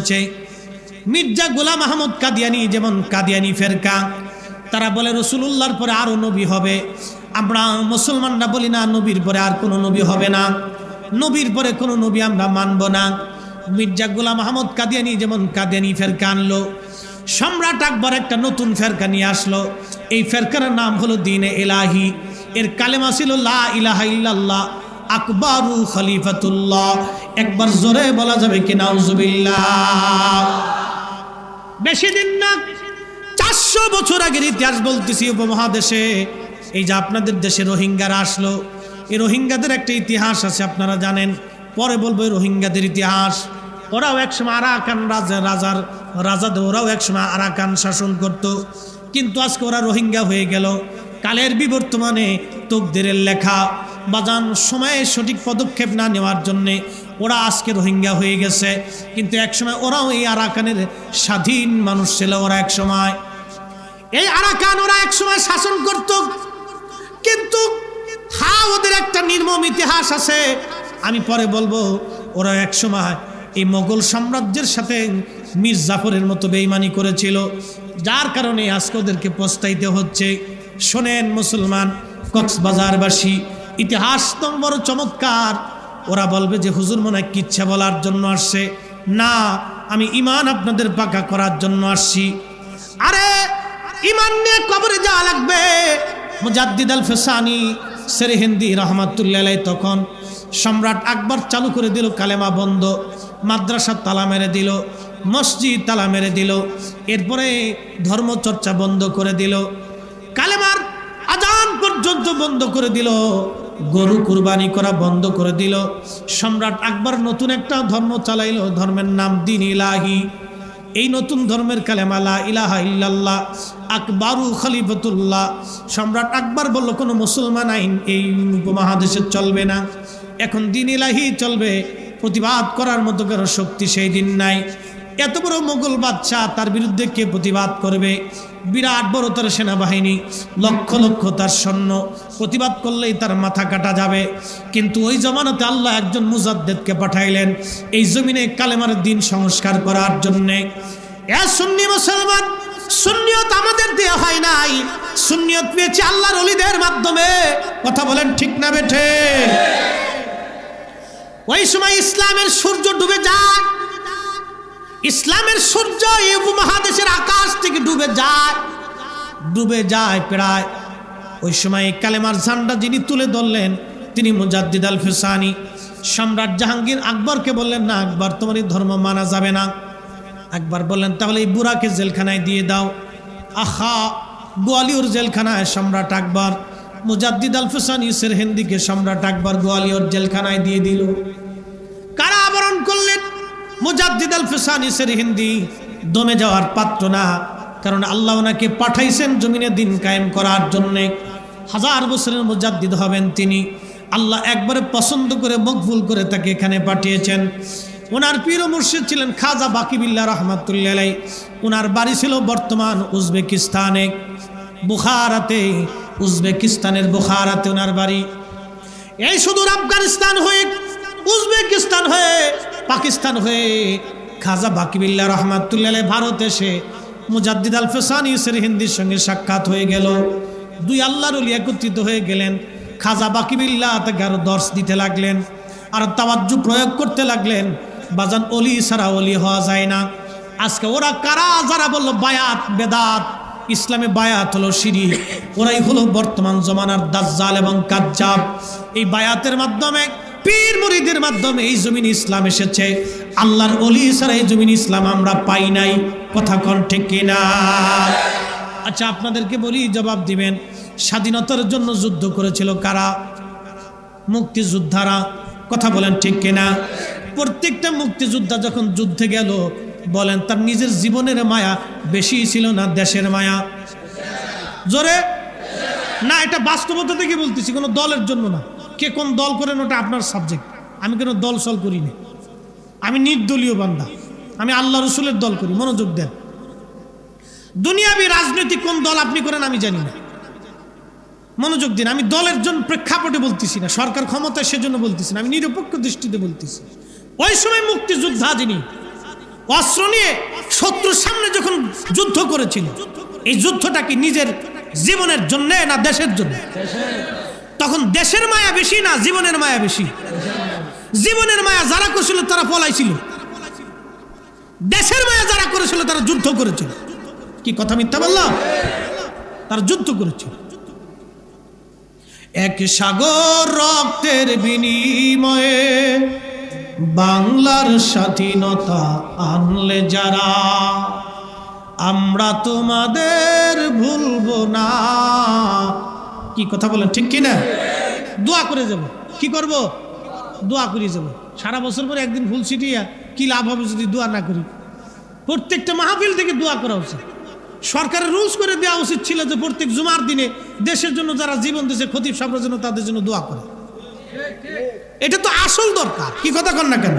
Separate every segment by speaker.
Speaker 1: করেছে। মির্জা গোলাম আহমদ কাদিয়ানি যেমন কাদিয়ানি ফেরকা, তারা বলে রাসূলুল্লাহর পরে আরো নবী হবে। আমরা মুসলমানরা বলি না, নবীর পরে আর কোনো নবী হবে না, নবীর পরে কোনো নবী আমরা মানব না। মির্জা গোলাম আহমদ কাদিয়ানি যেমন কাদিয়ানি ফেরকা আনলো, সম্রাট আকবর একটা নতুন ফেরকা নিয়ে আসলো। এই ফেরকার নাম হলো দ্বীনে ইলাহি। এর কালেমা ছিল লা ইলাহা ইল্লাল্লাহ আকবারু খলিফাতুল্লাহ। একবার জোরে বলা যাবে কি নাউজুবিল্লাহ? বেশি দিন না, 400 বছর আগের ইতিহাস বলতেছি উপমহাদেশে। এই যে আপনাদের দেশে রোহিঙ্গারা আসলো, এই রোহিঙ্গাদের একটা ইতিহাস আছে, আপনারা জানেন। পরে বলবো এই রোহিঙ্গাদের ইতিহাস। ওরাও একসময় আরাকান রাজাদের ওরাও একসময় আরাকান শাসন করত, কিন্তু আজকে ওরা রোহিঙ্গা হয়ে গেল। কালের বিবর্তমানে তকদিরের লেখা বাজান সময়ে সঠিক পদক্ষেপ না নেওয়ার জন্যে ওরা আজকে রোহিঙ্গা হয়ে গেছে। কিন্তু একসময় ওরাও এই আরাকানের স্বাধীন মানুষ ছিল। ওরা একসময় এই আরাকান ওরা একসময় শাসন করত, কিন্তু ওদের একটা নির্মম ইতিহাস আছে, আমি পরে বলবো। ওরা একসময় এই মোগল সাম্রাজ্যের সাথে মীর জাফরের মতো বেঈমানি করেছিল, যার কারণে আজকে ওদেরকে পস্তাইতে হচ্ছে। শোনেন মুসলমান কক্সবাজারবাসী, ইতিহাস তো বড় চমৎকার। ওরা বলবে যে হুজুর মনে হয় কিচ্ছা বলার জন্য আসছে। না, আমি ঈমান আপনাদের পাকা করার জন্য আসছি। আরে ঈমান নিয়ে কবরে যাওয়া লাগবে। মুজাদ্দিদ আল ফিসানি সেরহিন্দি রহমাতুল্লাহ আলাইহি তখন সম্রাট আকবর চালু করে দিল কালেমা বন্ধ, মাদ্রাসা তালা মেরে দিল, মসজিদ তালা মেরে দিল, এরপরে ধর্মচর্চা বন্ধ করে দিল, কালেমার আজান পর্যন্ত বন্ধ করে দিল, গরু কুরবানি করা বন্ধ করে দিল। সম্রাট আকবর নতুন একটা ধর্ম চালাইল, ধর্মের নাম দ্বীন ইলাহি। এই নতুন ধর্মের কালেমা লা ইলাহা ইল্লাল্লাহ আকবারু খলিফাতুল্লাহ। সম্রাট আকবর বলল কোনো মুসলমান আইন এই উপমহাদেশে চলবে না, এখন দ্বীন ইলাহি চলবে। প্রতিবাদ করার মতো কারো শক্তি সেই দিন নাই। এত বড় মোগল বাদশাহ, তার বিরুদ্ধে কে প্রতিবাদ করবে? বিরাট বড় তার সেনাবাহিনী, লক্ষ লক্ষ তার সৈন্য, প্রতিবাদ করলেই তার মাথা কাটা যাবে। কিন্তু ওই জমানাতে আল্লাহ একজন মুজাদ্দিদকে পাঠাইলেন এই জমিনে কালেমার দিন সংস্কার করার জন্যে। এ সুন্নি মুসলমান, সুন্নিয়ত আমাদের দেয়া হয় নাই, সুন্নিয়ত পেয়েছি আল্লাহর ওলিদের মাধ্যমে। কথা বলেন ঠিক না বেঠে? ওই সময় ইসলামের সূর্য ডুবে যায়, ইসলামের সূর্য এই উপমহাদেশের আকাশ থেকে ডুবে যায় প্রায়। ওই সময় কালেমার ঝান্ডা যিনি তুলে ধরলেন তিনি মুজাদ্দিদ আল ফিসানি। সম্রাট জাহাঙ্গীর আকবরকে বললেন, না আকবর, তোমার এই ধর্ম মানা যাবে না। আকবর বললেন, তাহলে এই বুড়াকে জেলখানায় দিয়ে দাও। আহা, গোয়ালিয়র জেলখানায় সম্রাট আকবর মুজাদ্দিদ আল ফিসানি সেরহিন্দিকে সম্রাট আকবর গোয়ালিয়র জেলখানায় দিয়ে দিল। কারা আবরণ করলেন? মুজাদ্দিদ আল ফিসানি সেরহিন্দি দমে যাওয়ার পাত্র না, কারণ আল্লাহ ওনাকে পাঠাইছেন জমিনে দিন কায়েম করার জন্যে। 1000 বছরের মুজাদ্দিদ হবেন তিনি। আল্লাহ একবারে পছন্দ করে মকবুল করে তাকে এখানে পাঠিয়েছেন। ওনার পীর ও মুর্শিদ ছিলেন খাজা বাকিবিল্লাহ রহমাতুল্লাহ আলাইহি। ওনার বাড়ি ছিল বর্তমান উজবেকিস্তানে, বুখারাতে, উজবেকিস্তানের বুখারাতে ওনার বাড়ি। এই সুদূর আফগানিস্তান হয়ে, উজবেকিস্তান হয়ে, পাকিস্তান হয়ে খাজা বাকিবিল্লাহ রহমাতুল্লাহ আলাইহি ভারত এসে মুজাদ্দিদ আল ফিসানি সেরহিন্দির সঙ্গে সাক্ষাৎ হয়ে গেল। দুই আল্লাহর ওলি একত্রিত হয়ে গেলেন। খাজা বাকিবিল্লাহ তাকে আরো দর্শ দিতে লাগলেন, আর তাওয়াজ্জু প্রয়োগ করতে লাগলেন। বাজান, ওলি ছাড়া ওলি হওয়া যায় না। আজকে ওরা কারা? যারা বললো বায়াত বেদাত, ইসলামে বায়াত হলো শিরক, ওরাই হলো বর্তমান জমানার দাজ্জাল এবং কাজ্জাব। এই বায়াতের মাধ্যমে, পীর মুরিদের মাধ্যমে এই জমিন ইসলাম এসেছে। আল্লাহর ওলি ছাড়া এই জমিন ইসলাম আমরা পাই নাই। কথা কোন ঠিক কিনা? আচ্ছা, আপনাদেরকে বলি, জবাব দিবেন। স্বাধীনতার জন্য যুদ্ধ করেছিল কারা? মুক্তিযোদ্ধারা। কথা বলেন ঠিক কিনা? প্রত্যেকটা মুক্তিযোদ্ধা যখন যুদ্ধে গেল, বলেন তার নিজের জীবনের মায়া বেশি ছিল না দেশের মায়া? জোরে না, এটা বাস্তবতা থেকে বলতেছি, কোনো দলের জন্য না। কে কোন দল করেন ওটা আপনার সাবজেক্ট। আমি কোনো দল সল করি না, আমি নির্দলীয় বান্দা, আমি আল্লাহ রসুলের দল করি। মনোযোগ দেন। দুনিয়াবি রাজনীতি কোন দল আপনি করেন আমি জানি না, মনোযোগ দিন। আমি দলের জন্য প্রেক্ষাপটে বলতেছি না, সরকার ক্ষমতায় সেজন্য বলতেছি না, আমি নিরপেক্ষ দৃষ্টিতে বলতেছি। ওই সময় মুক্তিযোদ্ধা যিনি, অস্ত্র নিয়ে শত্রুর সামনে যখন যুদ্ধ করেছিল, এই যুদ্ধটা কি নিজের জীবনের জন্য না দেশের জন্য? তখন দেশের মায়া বেশি না জীবনের মায়া বেশি? জীবনের মায়া যারা করেছিল তারা পলাইছিল, দেশের মায়া যারা করেছিল তারা যুদ্ধ করেছিল। কি কথা মিথ্যা বললাম? তারা যুদ্ধ করেছিল। এক সাগর রক্তের বিনিময়ে বাংলার স্বাধীনতা আনলে যারা, আমরা তোমাদের ভুলবো না। কি কথা বলেন, ঠিক কিনা? দোয়া করে যাব। কি করব? দোয়া করে যাব। সারা বছর পরে একদিন ফুল ছিটিয়া কি লাভ হবে যদি দোয়া না করি? প্রত্যেকটা মাহফিল থেকে দোয়া করা উচিত। সরকারের রুলস করে দেওয়া উচিত ছিল যে প্রত্যেক জুমার দিনে দেশের জন্য যারা জীবন দিয়েছে, খতিব সাহেবরা যেন তাদের জন্য দোয়া করে। এটা তো আসল দরকার। কি কথা কন না কেন?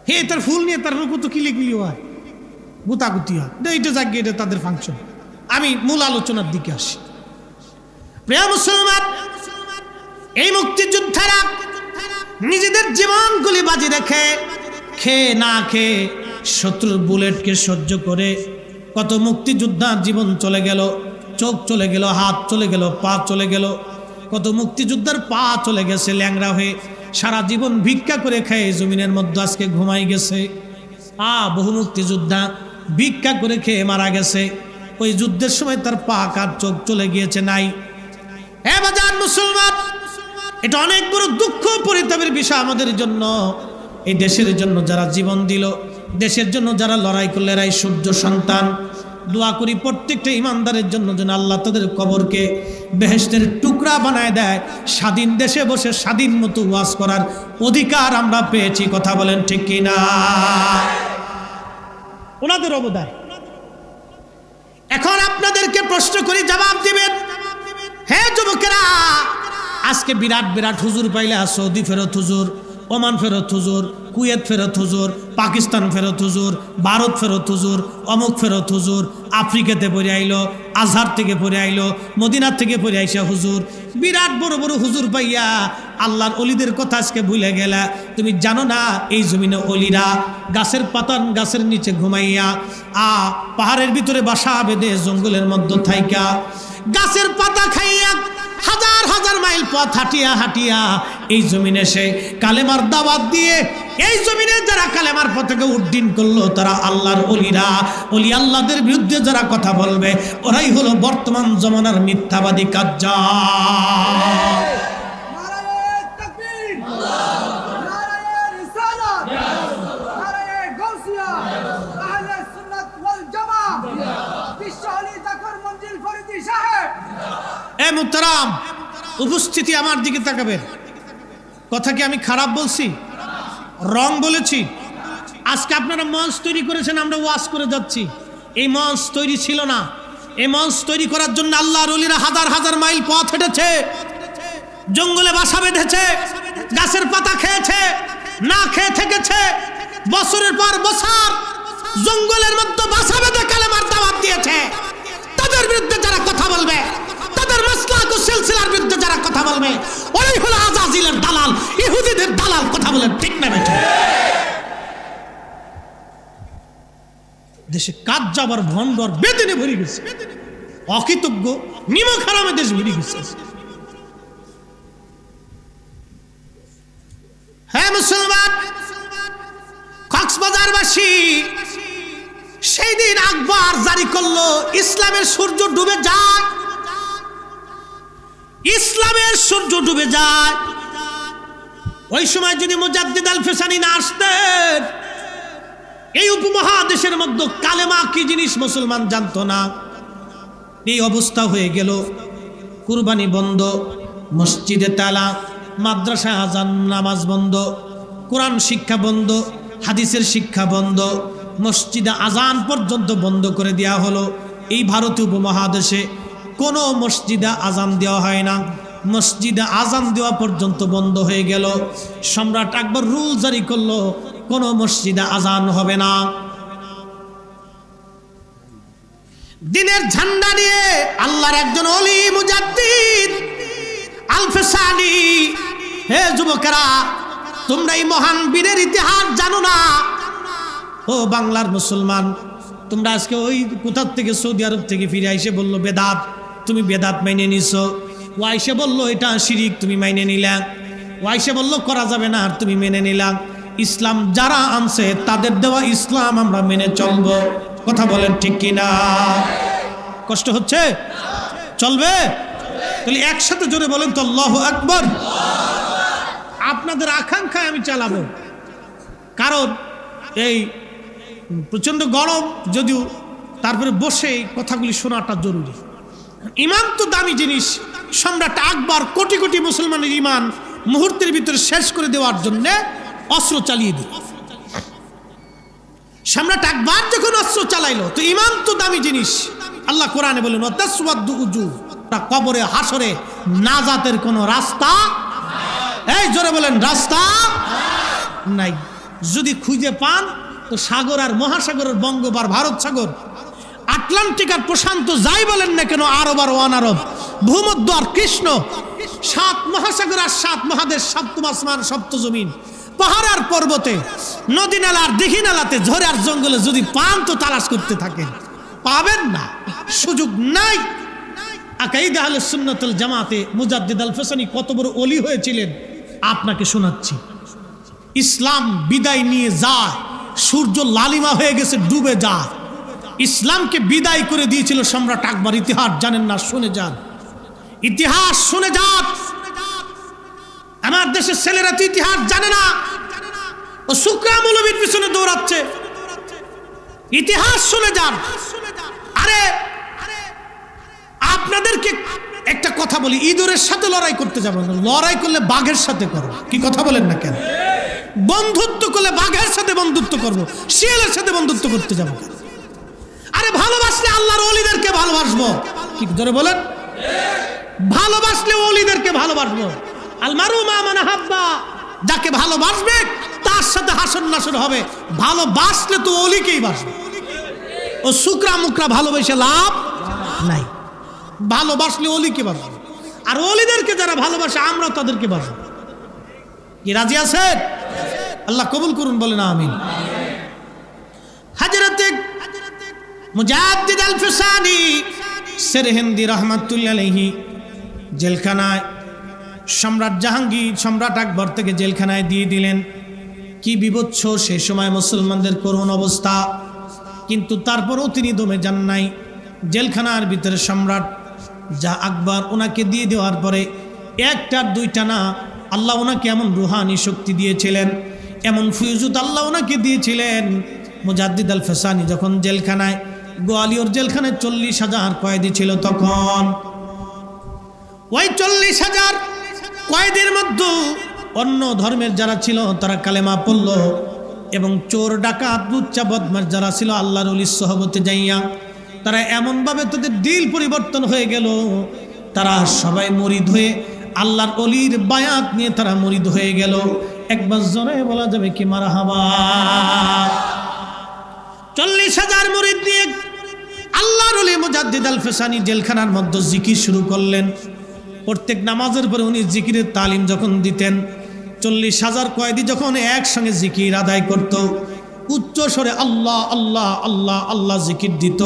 Speaker 1: হে, তার ফুল নিয়ে তার রুকু তো কিলিকিলি হয়, গুতাগুতি হয়, এইটা জাগিয়ে এটা তাদের ফাংশন। আমি মূল আলোচনার দিকে আসি। প্রিয় মুসলমান, এই মুক্তিযোদ্ধারা নিজেদের জীবনগুলি বাজি রেখে খেয়ে না খেয়ে শত্রুর বুলেটকে সহ্য করে কত মুক্তিযোদ্ধার জীবন চলে গেল, চোখ চলে গেল, হাত চলে গেল, পা চলে গেল। কত মুক্তিযোদ্ধার পা চলে গেছে ল্যাংড়া হয়ে, সারা জীবন ভিক্ষা করে খেয়ে জমিনের মধ্যে আজকে ঘুমাই গেছে। বহু মুক্তিযোদ্ধা ভিক্ষা করে খেয়ে মারা গেছে। ওই যুদ্ধের সময় তার পা কার চোখ চলে গিয়েছে নাই। বাজার মুসলমান, এটা অনেক বড় দুঃখ পরিতাপের বিষয় আমাদের জন্য। এই দেশের জন্য যারা জীবন দিল, দেশের জন্য যারা লড়াই করলে, এরাই সূর্য সন্তান। দোয়া করি প্রত্যেকটা ইমানদারের জন্য যেন আল্লাহ তাদের কবরকে বেহেশতের টুকরা বানায় দেয়। স্বাধীন দেশে বসে স্বাধীন মতো ওয়াজ করার অধিকার আমরা পেয়েছি। কথা বলেন ঠিক কিনা? ওনাদের অবদান। এখন আপনাদেরকে প্রশ্ন করি, জবাব দিবেন। হে যুবকেরা, আজকে বিরাট বিরাট হুজুর পাইলে, সৌদি ফেরত হুজুর, ওমান ফেরত হুজুর, কুয়েত ফেরত হুজুর, পাকিস্তান ফেরত হুজুর, ভারত ফেরত হুজুর, অমুক ফেরত হুজুর, আফ্রিকাতে পড়ে আইলো, আজহার থেকে পড়ে আইলো, মদিনার থেকে পড়ে আইসা হুজুর। বিরাট বড় বড় হুজুর পাইয়া আল্লাহর অলিদের কথা আজকে ভুলে গেলা। তুমি জানো না এই জমিনে অলিরা গাছের পাতান গাছের নিচে ঘুমাইয়া, পাহাড়ের ভিতরে বাসা বেঁধে জঙ্গলের মধ্যে থাইকা গাছের পাতা খাইয়া হাজার হাজার মাইল পথ হাঁটিয়া হাঁটিয়া এই জমিনে এসে কালেমার দাওয়াত দিয়ে এই জমিনে যারা কালেমার পথকে উড্ডীন করলো, তারা আল্লাহর অলিরা। অলি আল্লাহদের বিরুদ্ধে যারা কথা বলবে, ওরাই হলো বর্তমান জমানার মিথ্যাবাদী কাজ্জাল। মুহতারাম উপস্থিতি, আমার দিকে তাকাবেন। কথা কি আমি খারাপ বলছি? রং বলেছি? আজকে আপনারা মঞ্চ তৈরি করেছেন, আমরা ওয়াজ করে যাচ্ছি। এই মঞ্চ তৈরি ছিল না। এই মঞ্চ তৈরি করার জন্য আল্লাহর ওলিরা হাজার হাজার মাইল পথ হেঁটেছে, জঙ্গলে বাসা বেঁধেছে, গাছের পাতা খেয়েছে, না খেয়ে থেকেছে, বছরের পর বছর জঙ্গলের মধ্যে বাসা বেঁধে কালেমার দাওয়াত দিয়েছে। তাদের বিরুদ্ধে যারা কথা বলবে, তাদের মাসলাক ও সিলসিলার বিরুদ্ধে যারা কথা বলবে, ওরাই হলো আজাজিলের দালাল, ইহুদিদের দালাল। কথা বলেন ঠিক না বেঠিক? দেশে কাজ যাবার ভণ্ডর বেদিনে ভরে গেছে, অকৃতজ্ঞ নিমক হারামে দেশ ভরে গেছে। হ্যাঁ মুসলমান, কক্সবাজারবাসী সেই দিন আকবর জারি করলো, ইসলামের সূর্য ডুবে যায়, ইসলামের সূর্য ডুবে যায়। ওই সময় যদি মুজাদ্দিদ আল ফেসানি না আসতেন, এই উপমহাদেশের মধ্যে কালেমা কি জিনিস মুসলমান জানতো না। এই অবস্থা হয়ে গেল। কুরবানি বন্ধ, মসজিদে তালা, মাদ্রাসায় আজান নামাজ বন্ধ, কোরআন শিক্ষা বন্ধ, হাদিসের শিক্ষা বন্ধ, মসজিদে আজান পর্যন্ত বন্ধ করে দেওয়া হলো। এই ভারতীয় উপমহাদেশে কোনো মসজিদে আজান দেওয়া হয় না। মসজিদে আজান দেওয়া পর্যন্ত বন্ধ হয়ে গেল। সম্রাট আকবর রুল জারি করলো, কোনো মসজিদে আজান হবে না। দিনের ঝান্ডা নিয়ে আল্লাহর একজন ওলি মুজাদ্দিদ আল ফেসানি, হে যুবকেরা, তোমরা এই মহান বীরের ইতিহাস জানো না? ও বাংলার মুসলমান, তোমরা আজকে ওই কোথার থেকে সৌদি আরব থেকে ফিরে আইসে বললো বেদাত, তুমি বেদাত মাইনে নিছো। ও আইসে বললো এটা শিরিক, তুমি মাইনে নিলা। ও আইসে বললো করা যাবে না, আর তুমি মেনে নিলাম। ইসলাম যারা আনছে তাদের দেওয়া ইসলাম আমরা মেনে চলবো। কথা বলেন ঠিক কিনা? কষ্ট হচ্ছে? চলবে? তাহলে একসাথে জোরে বলেন তো আল্লাহু আকবার। আপনাদের আকাঙ্ক্ষায় আমি চালাবো, কারণ এই প্রচন্ড গরম যদিও, তারপরে বসে কথাগুলি শোনাটা জরুরি। ইমান তো দামি জিনিস। সম্রাট আকবর কোটি কোটি মুসলমানের ইমান মুহূর্তের ভিতরে শেষ করে দেওয়ার জন্য অস্ত্র চালিয়ে দিল। সম্রাট আকবর যখন অস্ত্র চালাইলো, তো ইমান তো দামি জিনিস। আল্লাহ কোরআনে বলেন ওয়াতাসওয়াদু উজু, কবরে হাসরে নাজাতের কোনো রাস্তা, এই জোরে বলেন রাস্তা নাই। যদি খুঁজে পান তো সাগর আর মহাসাগরের বঙ্গোপ আর ভারত সাগর, আটলান্টিক আর প্রশান্ত যাই বলেন না কেন, আরব আর অনারব, ভূমধ্য আর কৃষ্ণ, 7 মহাসাগর আর 7 মহাদেশ, সপ্তম আসমান সপ্ত জমিন, পাহাড় আর পর্বতে, নদী নালা আর দিঘি নালাতে, ঝড়ে আর জঙ্গলে যদি পান তো তালাশ করতে থাকেন, পাবেন না, সুযোগ নাই। আকাইদে আহলে সুন্নাত ওয়াল জামাতে মুজাদ্দিদ আল ফেসানি কত বড় ওলি হয়েছিলেন আপনাকে শোনাচ্ছি। ইসলাম বিদায় নিয়ে যায়, সূর্য লালিমা হয়ে গেছে, ডুবে যায়। ইসলামকে বিদায় করে দিয়েছিল সম্রাট আকবর। ইতিহাস জানেন না? শুনে যান, ইতিহাস শুনে যান। আমার দেশের ছেলেরা তো ইতিহাস জানে না, ও শুকরা মৌলবীর পিছনে দৌড়াচ্ছে। ইতিহাস শুনে যান। আরে আপনাদেরকে একটা কথা বলি, ইঁদুরের সাথে লড়াই করতে যাবো না, লড়াই করলে বাঘের সাথে করো। কি কথা বলেন না কেন? বন্ধুত্ব করলে বাঘের সাথে বন্ধুত্ব করবো, শিয়ালের সাথে বন্ধুত্ব করতে যাবো। আরে ভালোবাসলে আল্লাহর ওলিদেরকে ভালোবাসবো। কি ধরে বলেন? ভালোবাসলে ওলিদেরকে ভালোবাসবো। আল মারু মা মান আহাব্বা, যাকে ভালোবাসবে তার সাথে হাসন নাসর হবে। ভালোবাসলে তো ওলিকেই বাসবে। ও শুকরা মুকরা ভালোবেসে লাভ নাই। ভালোবাসলে ওলিকে বাসবে, আর ওলিদেরকে যারা ভালোবাসে আমরা তাদেরকে বাসবো। কি রাজি আছেন? আল্লাহ কবুল করুন, বলেন আমিন। হযরতে মুজাদ্দিদ আল ফিসানি সেরহিন্দি রাহমাতুল্লাহ আলাইহি জেলখানায় সম্রাট জাহাঙ্গীর, সম্রাট আকবর থেকে জেলখানায় দিয়ে দিলেন। কি বিভৎস সেই সময় মুসলমানদের করুণ অবস্থা, কিন্তু তারপরও তিনি দমে যান নাই। জেলখানার ভিতরে সম্রাট আকবর ওনাকে দিয়ে দেওয়ার পরে একটা দুইটা না, আল্লাহ ওনাকে এমন রুহানি শক্তি দিয়েছিলেন, এমন ফিউজুত আল্লাহ ওনাকে দিয়েছিলেন। মুজাদ্দিদ আল ফিসানি যখন জেলখানায়, গোয়ালিয়র জেলখানায় 40,000 কয়েদি ছিল তখন। ওই 40,000 কয়েদের মধ্যে অন্য ধর্মের যারা ছিল তারা কালেমা পড়ল, এবং চোর ডাকাত লুচ্চা বদমাশ যারা ছিল আল্লাহর ওলির সহবতে যাইয়া তারা এমনভাবে তাদের দিল পরিবর্তন হয়ে গেল, তারা সবাই মুরিদ হয়ে আল্লাহর ওলির বায়াত নিয়ে তারা মুরিদ হয়ে গেল। একবার জোরে বলা যাবে কি মারহাবা। 40,000 মুরিদ নিয়ে আল্লাহর ওলি মুজাদ্দিদ আল ফিসানি জেলখানার মধ্যে জিকির শুরু করলেন। প্রত্যেক নামাজের পরে উনি জিকিরের তালিম যখন দিতেন, 40,000 কয়েদি যখন একসঙ্গে জিকির আদায় করত, উচ্চ স্বরে আল্লাহ আল্লাহ আল্লাহ আল্লাহ জিকির দিত,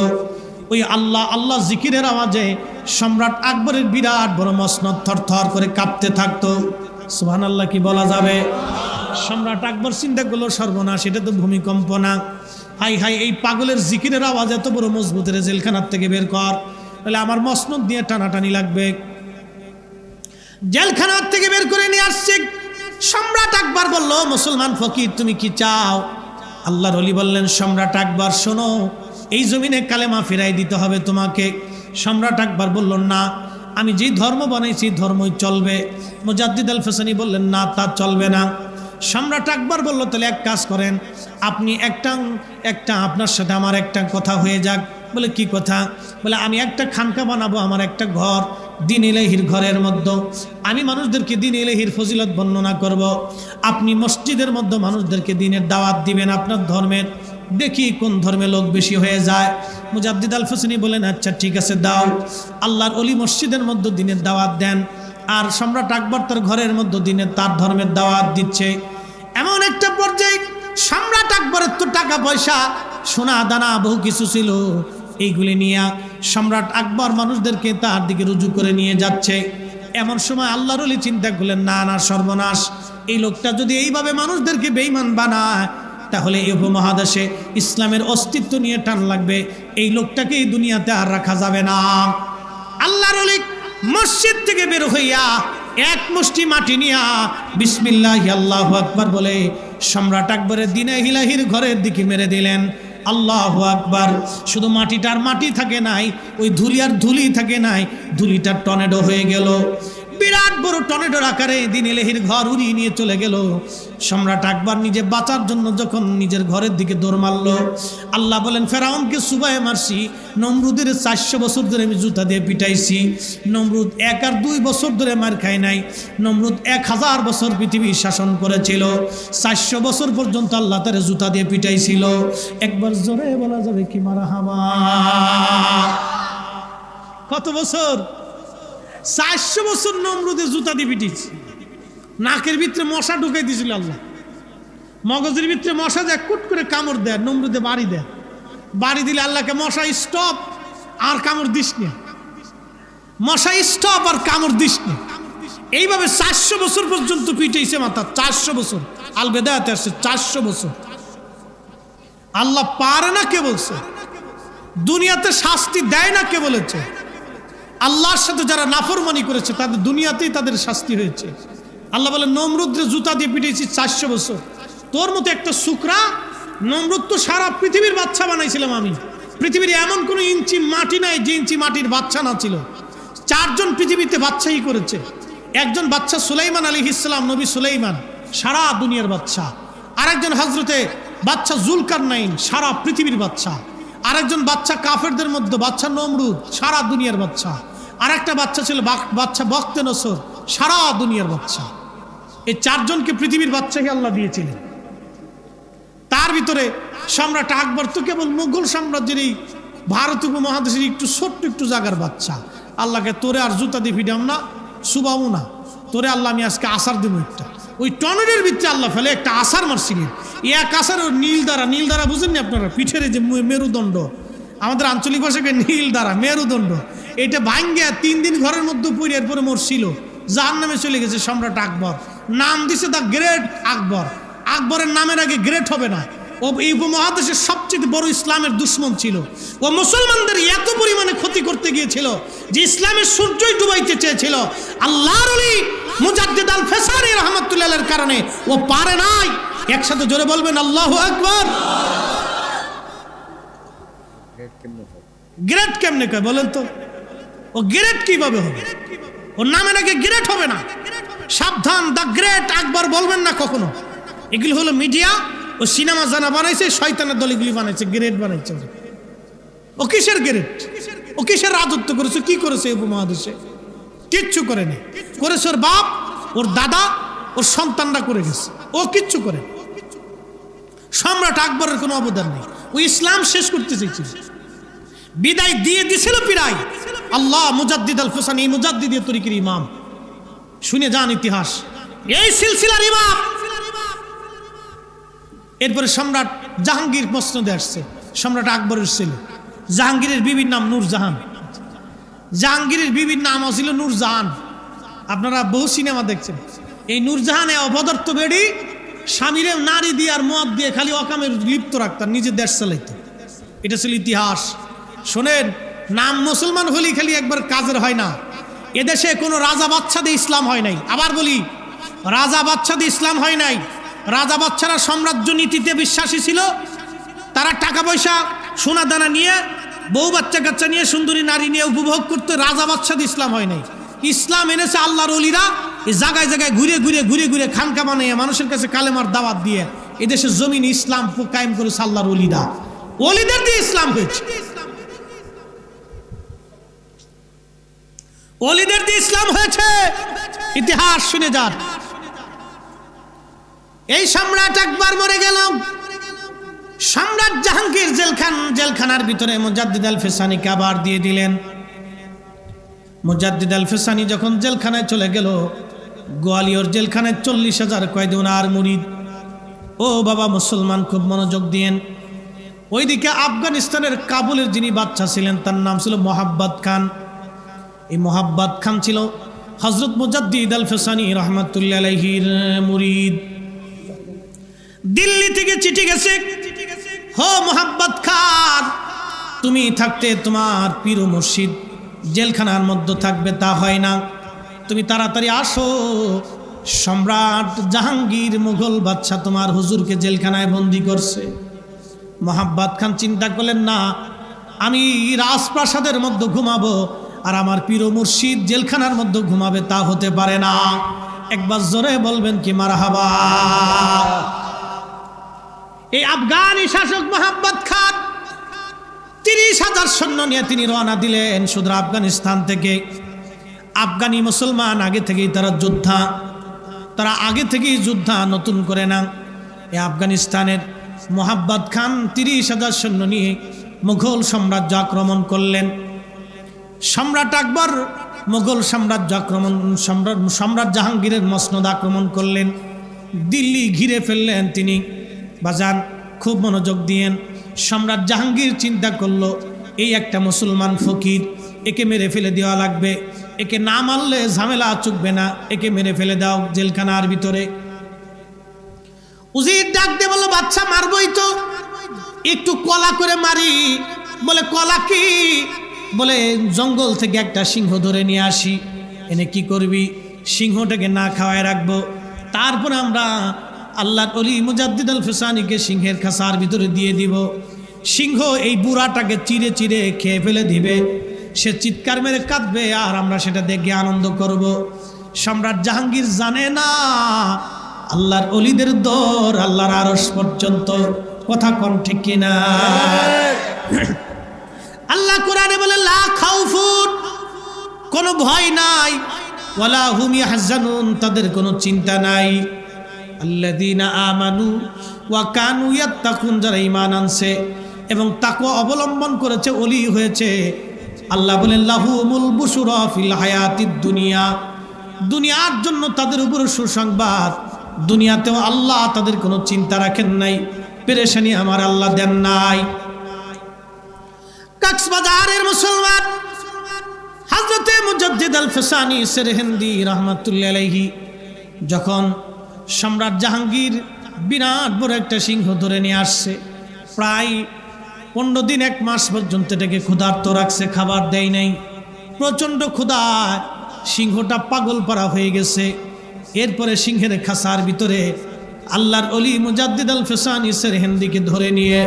Speaker 1: ওই আল্লাহ আল্লাহ জিকিরের আওয়াজে সম্রাট আকবরের বিরাট বড় মসনদ থরথর করে কাঁপতে থাকতো। সুবহানাল্লাহ কি বলা যাবে? সম্রাট আকবর চিন্তা করলো সর্বনাশ, এটা তো ভূমিকম্প না, হাই হাই এই পাগলের জিকিরের আওয়াজ এত বড় মজবুতের জেলখানার থেকে বের কর, তাহলে আমার মসনদ দিয়ে টানাটানি লাগবে। জেলখানার থেকে বের করে নিয়ে আসছে। সম্রাট আকবর বলল, মুসলমান ফকির তুমি কি চাও? আল্লাহর ওলি বললেন, সম্রাট আকবর শোনো, এই জমিনে কালেমা ফিরাই দিতে হবে তোমাকে। সম্রাট আকবর বলল, না, আমি যেই ধর্ম বানাইছি ধর্মই চলবে। মুজাদ্দিদ আল ফিসানি বললেন, না তা চলবে না। সম্রাট আকবর বলল, তাহলে এক কাজ করেন, আপনি একটা আপনার সাথে আমার একটা কথা হয়ে যাক। বলে কি কথা? বলে আমি একটা খানকা বানাবো, আমার একটা ঘর, দিন ইলাহির ঘরের মধ্যে আমি মানুষদেরকে দিন ইলাহির ফজিলত বর্ণনা করব। আপনি মসজিদের মধ্যে মানুষদেরকে দিনের দাওয়াত দিবেন আপনার ধর্মের, দেখি কোন ধর্মে লোক বেশি হয়ে যায়। মুজাদ্দিদ আল ফিসানি বলেন, আচ্ছা ঠিক আছে দাও। আল্লাহর ওলি মসজিদের মধ্যে দিনের দাওয়াত দেন, আর সম্রাট আকবর তার ঘরের মধ্যে দিনের তার ধর্মের দাওয়াত দিচ্ছে। এমন একটা পর্যায়ে সম্রাট আকবরের তো টাকা পয়সা সোনা দানা বহু কিছু ছিল, এইগুলি নিয়ে সম্রাট আকবর মানুষদেরকে তার দিকে রুজু করে নিয়ে যাচ্ছে। এমন সময় আল্লাহর ওলি চিন্তা করলেন, না না সর্বনাশ, এই লোকটা যদি এইভাবে মানুষদেরকে বেঈমান বানায় তাহলে এই উপমহাদেশে ইসলামের অস্তিত্ব নিয়ে টান লাগবে, এই লোকটাকে এই দুনিয়াতে আর রাখা যাবে না। আল্লাহর ওলি মসজিদ থেকে বের হইয়া এক মুষ্টি মাটি নিয়া বিসমিল্লাহি আল্লাহু আকবার বলে সম্রাট আকবরের দিনে হিলাহির ঘরের দিকে মেরে দিলেন। আল্লাহু আকবার। শুধু মাটিটার মাটি থাকে নাই, ওই ধুলি আর ধুলি থাকে নাই, ধুলিটার টর্নেডো হয়ে গেল। বিরাট বড় টর্নেডোর আকারে দিনে লেহির ঘর উড়িয়ে নিয়ে চলে গেল। সম্রাট আকবর নিজে বাঁচার জন্য যখন নিজের ঘরের দিকে দৌড় মারল, আল্লাহ বলেন ফেরাউনকে সুবাহে মারছি, নমরুদের 400 বছর ধরে আমি জুতা দিয়ে পিটাইছি। নমরুদ 1 আর 2 বছর ধরে মার খায় নাই, নমরুদ 1000 বছর পৃথিবী শাসন করেছিল। 400 বছর পর্যন্ত আল্লাহ তারে জুতা দিয়ে পিটাইছিল। একবার জোরে বলা যাবে কি মারহাবা? কত বছর? 400 বছর নমরুদের জুতা দিয়ে পিটিয়েছে। নাকের ভিতরে মশা ঢুকাই দিয়েছিল আল্লাহ, মগজের ভিতরে মশা যায় কুট করে কামড় দেয়, নমরুদে বাড়ি দেয়। বাড়ি দিলে আল্লাহকে মশা স্টপ আর কামড় দিস না, মশা স্টপ আর কামড় দিস না। এইভাবে 400 বছর পর্যন্ত পিটাইছে মাথা। 400 বছর আল বেদায়াতে আসছে 400 বছর। আল্লাহ পারে না কে বলছে? দুনিয়াতে শাস্তি দেয় না কে বলেছে? আল্লাহর সাথে যারা নাফরমানি করেছে তাদের দুনিয়াতেই তাদের শাস্তি হয়েছে। আল্লাহ বলে নমরুদ্রে জুতা দিয়ে পিটিয়েছি 400 বছর। তোর মতো একটা শুকরা, নমরুদ তো সারা পৃথিবীর বাচ্চা বানাইছিলাম আমি। পৃথিবীর এমন কোনো ইঞ্চি মাটি নাই যে ইঞ্চি মাটির বাচ্চা না ছিল। 4 জন পৃথিবীতে বাচ্চাই করেছে। একজন বাচ্চা সুলাইমান আলাইহিস সালাম, নবী সুলাইমান, সারা দুনিয়ার বাচ্চা। আরেকজন হযরতে বাচ্চা জুলকারনাইন, সারা পৃথিবীর বাচ্চা। আরেকজন বাচ্চা কাফেরদের মধ্যে বাচ্চা নমরুদ, সারা দুনিয়ার বাচ্চা। আরেকটা বাচ্চা ছিল বাচ্চা বখতে নসর, সারা দুনিয়ার বাচ্চা। এই 4 জনকে পৃথিবীর বাচ্চাকে আল্লাহ দিয়েছিলেন। তার ভিতরে সম্রাট আকবর তো কেবল মুঘল সাম্রাজ্যের এই ভারত উপমহাদেশের একটু ছোট্ট একটু জায়গার বাচ্চা। আল্লাহকে তোরে আর জুতা দিয়ে ফিডাম না, সুবাবু না, তোরে আল্লাহ আমি আজকে আসার দেবো একটা। ওই টর্নেডোর ভিতরে আল্লাহ ফেলে একটা আসার মারছিলেন। এক আসার ওর নীল দ্বারা বুঝেননি আপনারা? পিঠের যে মেরুদণ্ড, আমাদের আঞ্চলিক ভাষাকে নীল দ্বারা মেরুদণ্ড, এটা ভাঙ্গিয়া 3 দিন ঘরের মধ্যে পড়ে এরপরে মরছিল, জাহান্নামে চলে গেছে সম্রাট আকবর। নাম দিছে দ্য গ্রেট আকবর। আকবরের নামের আগে গ্রেট হবে না। ও এই উপমহাদেশের সবচেয়ে বড় ইসলামের দুশ্মন ছিল। ও মুসলমানদের এত পরিমাণে ক্ষতি করতে গিয়েছিল যে ইসলামের সূর্যই ডুবাইতে চেয়েছিল। আল্লাহর ওলি মুজাদ্দিদ আল ফেসানি রাহমাতুল্লাহর কারণে ও পারে নাই। একসাথে জোরে বলবেন আল্লাহু আকবার। গ্রেট কেমনে কয় বলেন তো? ও গ্রেট কিভাবে হবে? ওর নামের আগে গ্রেট হবে না। সাবধান, দ্য গ্রেট আকবর বলবেন না কখনো। এগুলি হলো মিডিয়া, ও সিনেমা জানা বানাইছে, শয়তানের দল এগুলি বানাইছে, গ্রেট বানাইছে। ও কিসের গ্রেট? ও কিসের রাজত্ব করেছে? কি করেছে উপমহাদেশে? কিচ্ছু করেনি। করেছে ওর বাপ, ওর দাদা, ওর সন্তানরা করে গেছে। ও কিচ্ছু করে। সম্রাট আকবরের কোনো অবদান নেই। ও ইসলাম শেষ করতে চেয়েছিল, বিদায় দিয়ে দিছিল পিরাই। আল্লাহ মুজাদ্দিদ আল ফেসানি, মুজাদ্দিদের তরিকের ইমাম, শুনে যান ইতিহাস, এই সিলসিলার ইমাম। এরপরে সম্রাট জাহাঙ্গীর মসনদে আসছে, সম্রাট আকবরের ছেলে। জাহাঙ্গীরের বিবির নাম নূরজাহান। জাহাঙ্গীরের বিবির নাম ছিল নূরজাহান। আপনারা বহু সিনেমা দেখছেন। এই নূরজাহানে অপদার্থ বেড়ি স্বামীরে নারী দিয়ে আর মদ দিয়ে খালি অকামে লিপ্ত রাখতেন, নিজের দেশ চালাইত। এটা ছিল ইতিহাস। শোনেন, নাম মুসলমান হলি খালি একবার কাজের হয় না। এদেশে কোনো রাজা বাচ্চা দিয়ে ইসলাম হয় নাই। আবার বলি, রাজা বাচ্চা দিয়ে ইসলাম হয় নাই। রাজা বাচ্চারা সাম্রাজ্য নীতিতে বিশ্বাসী ছিল। তারা টাকা পয়সা সোনা দানা নিয়ে, বউ বাচ্চা কাচ্চা নিয়ে, সুন্দরী নারী নিয়ে উপভোগ করতে। রাজা বাচ্চা দিয়ে ইসলাম হয় নাই। ইসলাম এনেছে আল্লাহর ওলিরা, এই জায়গায় জায়গায় ঘুরে খানকা বানিয়ে মানুষের কাছে কালেমার দাওয়াত দিয়ে এদেশের জমিন ইসলাম কায়েম করেছে আল্লাহর ওলিরা। ওলিদের দিয়ে ইসলাম হয়েছে, ওলিদের দিয়ে ইসলাম হয়েছে। ইতিহাস শুনে যান। এই সম্রাট আকবর মরে গেল। সম্রাট জাহাঙ্গীর জেলখানার ভিতরে মুজাদ্দিদ আল ফেসানিকে আবার দিয়ে দিলেন। মুজাদ্দিদ আল ফেসানি যখন জেলখানায় চলে গেল, গোয়ালিয়র জেলখানায় 40,000 কয়েদি ওনার মুরিদ। ও বাবা মুসলমান, খুব মনোযোগ দিয়েন। ওইদিকে আফগানিস্তানের কাবুলের যিনি বাচ্চা ছিলেন তার নাম ছিল মোহাব্বত খান। এই মোহাব্বত খান ছিল হযরত মুজাদ্দিদ আল ফেসানি রহমাতুল্লাহ আলাইহির মুরিদ। দিল্লি থেকে চিঠি গেছে, হো মোহাব্বত খান, তুমি থাকতে তোমার পীর মুর্শিদ জেলখানার মধ্যে থাকবে তা হয় না, তুমি তাড়াতাড়ি আসো, সম্রাট জাহাঙ্গীর মুঘল বাদশাহ তোমার হুজুরকে জেলখানায় বন্দি করছে। মোহাব্বত খান চিন্তা করলেন, না, আমি রাজপ্রাসাদের মধ্যে ঘুমাবো আর আমার পীর মুর্শিদ জেলখানার মধ্যে ঘুমাবে, তা হতে পারে না। একবার জোরে বলবেন কি মারহাবা। এই আফগানি শাসক মোহাব্বত খান 30,000 সৈন্য নিয়ে তিনি রওনা দিলেন সুদূর আফগানিস্তান থেকে। আফগানি মুসলমান আগে থেকেই তারা যোদ্ধা, তারা আগে থেকেই যোদ্ধা, নতুন করে না। এই আফগানিস্তানের মোহাব্বত খান 30,000 সৈন্য নিয়ে মুঘল সাম্রাজ্য আক্রমণ করলেন। সম্রাট আকবর মুঘল সাম্রাজ্য আক্রমণ, সম্রাট জাহাঙ্গীরের মসনদ আক্রমণ করলেন, দিল্লি ঘিরে ফেললেন তিনি। বাজান খুব মনোযোগ দিয়েন। সম্রাট জাহাঙ্গীর চিন্তা করলো, এই একটা মুসলমান ফকির, একে মেরে ফেলে দেওয়া লাগবে, একে না মারলে ঝামেলা চুকবে না, একে মেরে ফেলে দাও জেলখানার ভিতরে। উজির ডাক দিয়ে বলল, বাচ্চা মারবই তো, একটু কলা করে মারি। বলে কলা কি? বলে জঙ্গল থেকে একটা সিংহ ধরে নিয়ে আসি, এনে কি করবি? সিংহটাকে না খাওয়ায় রাখবো, তারপর আমরা আল্লাহর ওলি মুজাদ্দিদ আল ফেসানিকে সিংহের খাসার ভিতরে দিয়ে দিব। সিংহ এই বুড়াটাকে চিরে চিরে খেয়ে ফেলে দিবে, সে চিৎকার মেরে কাঁদবে আর আমরা সেটা দেখে আনন্দ করব। সম্রাট জাহাঙ্গীর জানে না আল্লাহর ওলিদের দর আল্লাহর আরশ পর্যন্ত। কথা কোন ঠিক কিনা? আল্লাহ কোরআনে বলে, লা খাউফুন, কোনো ভয় নাই, ওয়ালা হুম ইয়াহজানুন, তাদের কোনো চিন্তা নাই। আল্লাযীনা আমানু ওয়া কানু ইয়াত্তাকুন, যারা ঈমান আনছে এবং তাকওয়া অবলম্বন করেছে, ওলি হয়েছে। আল্লাহ বলেন, লাহুমুল বুশরা ফিল হায়াতিদ দুনিয়া, দুনিয়ার জন্য তাদের উপর সুসংবাদ। দুনিয়াতেও আল্লাহ তাদের কোনো চিন্তা রাখেন নাই, পেরেশানি আমার আল্লাহ দেন নাই। কক্সবাজারের মুসলমান হযরতে মুজাদ্দিদ আল ফেসানি সেরহিন্দি রহমাতুল্লাহ আলাইহি যখন সম্রাট জাহাঙ্গীর বিরাট বড় একটা সিংহ ধরে নিয়ে আসছে, প্রায় 15 দিন 1 মাস পর্যন্ত এটাকে ক্ষুধার্ত রাখছে, খাবার দেয় নাই, প্রচণ্ড ক্ষুধায় সিংহটা পাগল পারা হয়ে গেছে। এরপরে সিংহের খাসার ভিতরে আল্লাহর ওলি মুজাদ্দিদ আল ফেসানি সেরহিন্দিকে ধরে নিয়ে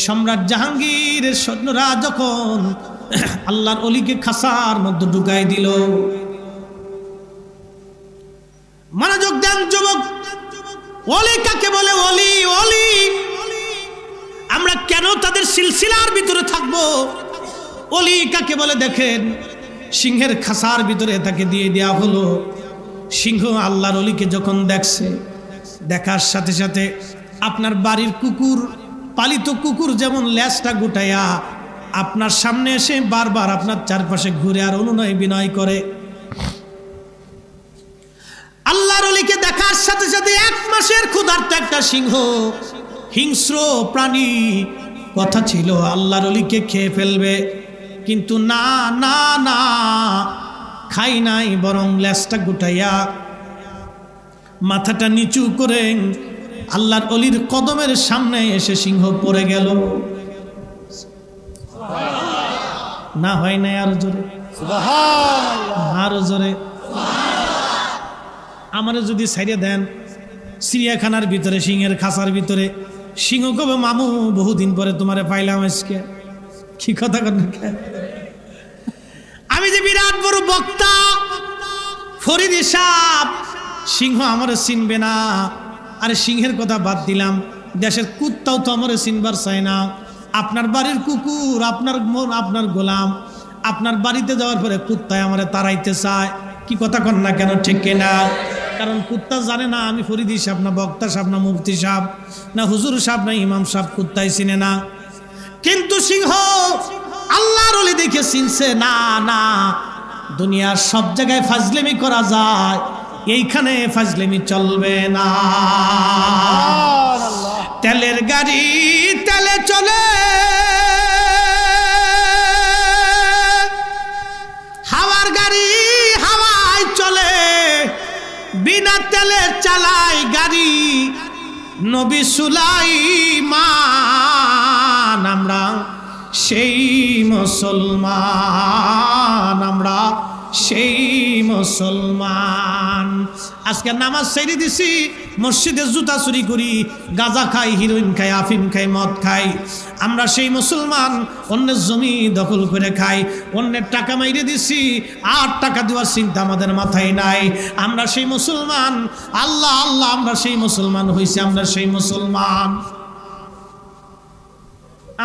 Speaker 1: সম্রাট জাহাঙ্গীরের সৈন্যরা যখন আল্লাহর ওলিকে খাসার মধ্যে ঢুকাই দিল। মনোযোগ দেন যুবক, ওলি কাকে বলে? ওলি, ওলি আমরা কেন তাদের সিলসিলার ভিতরে থাকবো? ওলি কাকে বলে দেখেন, সিংহের খাসার ভিতরে তাকে দিয়ে দেওয়া হলো। সিংহ আল্লাহর ওলিকে যখন দেখছে, দেখার সাথে সাথে আপনার বাড়ির কুকুর, পালিত কুকুর যেমন ল্যাজটা গুটাইয়া আপনার সামনে এসে বারবার আপনার চারপাশে ঘুরে আর অনুনয় বিনয় করে, আল্লাহর ওলিকে দেখার সাথে সাথে 1 মাসের ক্ষুধার্ত একটা সিংহ, হিংস্র প্রাণী, কথা ছিল আল্লাহর ওলিকে খেয়ে ফেলবে, কিন্তু না না না, খাই নাই, বরং ল্যাজটা গুটাইয়া মাথাটা নিচু করে আল্লাহর ওলির কদমের সামনে এসে সিংহ পড়ে গেল। না হয় নাই? আরো জোরে সুবহানাল্লাহ, আরো জোরে। আমারে যদি ছাইড়ে দেন চিড়িয়াখানার ভিতরে, সিংহের খাসার ভিতরে, সিংহ কবে, মামু বহুদিন পরে তোমারে পাইলাম আজকে। কি কথা করেন? আমি যে বিরাট বড় বক্তা ফরিদ সাহেব, সিংহ আমারে চিনবে না। আরে সিংহের কথা বাদ দিলাম, দেশের কুত্তাও তো আমারে চিনবার চায় না। আপনার বাড়ির কুকুর, আপনার গোলাম, আপনার বাড়িতে যাওয়ার পরে কুত্তায় আমারে তাড়াইতে চায়। কি কথা কন না কেন? ঠিক কিনা? কারণ কুত্তা জানে না আমি ফরিদি সাহেব, না বক্তা সাহেব, না মুফতি সাহেব, না হুজুর সাহেব, না ইমাম সাহেব, কুত্তাই চিনে না। কিন্তু সিংহ আল্লাহর ওলি দেখে চিনছে। না না, দুনিয়ার সব জায়গায় ফাজলেমি করা যায়, এইখানে ফাজলেমি চলবে না। তেলের গাড়ি তেলে চলে, হাওয়ার গাড়ি হাওয়ায় চলে, বিনা তেলে চালায় গাড়ি নবী সুলাইমান। আমরা সেই মুসলমান, আমরা সেই মুসলমান। আজকে নামাজ ছেড়ে দিছি, মসজিদে জুতা চুরি করি, গাঁজা খাই, হিরোইন খাই, আফিম খাই, মদ খাই। আমরা সেই মুসলমান, অন্যের জমি দখল করে খাই, অন্যের টাকা মাইরে দিছি, আর টাকা দেওয়ার চিন্তা আমাদের মাথায় নাই। আমরা সেই মুসলমান, আল্লাহ আল্লাহ, আমরা সেই মুসলমান হইছি, আমরা সেই মুসলমান।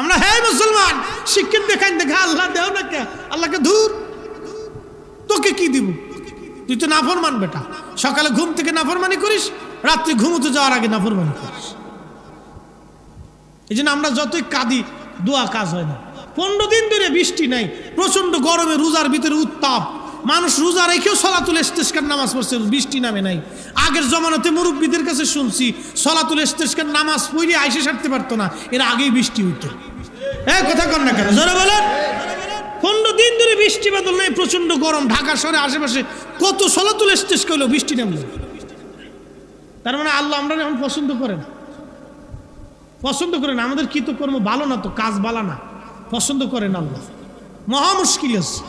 Speaker 1: আমরা হ্যাঁ মুসলমান, শিক্ষিত দেখাই দেখা আল্লাহ দেও না কে, আল্লাহকে ধুর, তোকে কি দিব? তুই তো নাফরমান বেটা, সকালে ঘুম থেকে নাফরমানি করিস, রাত্রে ঘুমোতে যাওয়ার আগে নাফরমানি করিস। এই জন্য আমরা যতই কাঁদি, দোয়া কাজ হয় না। 15 দিন ধরে বৃষ্টি নাই, প্রচন্ড গরমে, রোজার ভিতরে উত্তাপ, মানুষ রোজা রেখেও সলাতুল ইস্তেসকার নামাজ পড়ছে, বৃষ্টি নামে নাই। আগের জমানাতে মুরব্বীদের কাছে শুনছি সলাতুল ইস্তেসকার নামাজ পড়ে আইসে সারতে পারতো না, এর আগেই বৃষ্টি হইতো। কথা কর না কেন, জোরে বলেন। 15 দিন ধরে বৃষ্টি বাদল নাই, প্রচন্ড গরম, ঢাকা শহরে আশেপাশে কত সলাতুল ইস্তেসকা হলো, বৃষ্টি নামলো। তার মানে আল্লাহ আমরা এখন পছন্দ করেন, পছন্দ করেন। আমাদের কৃতকর্ম ভালো না, তো কাজ ভালো না, পছন্দ করেন আল্লাহ। মহা মুশকিল আছে।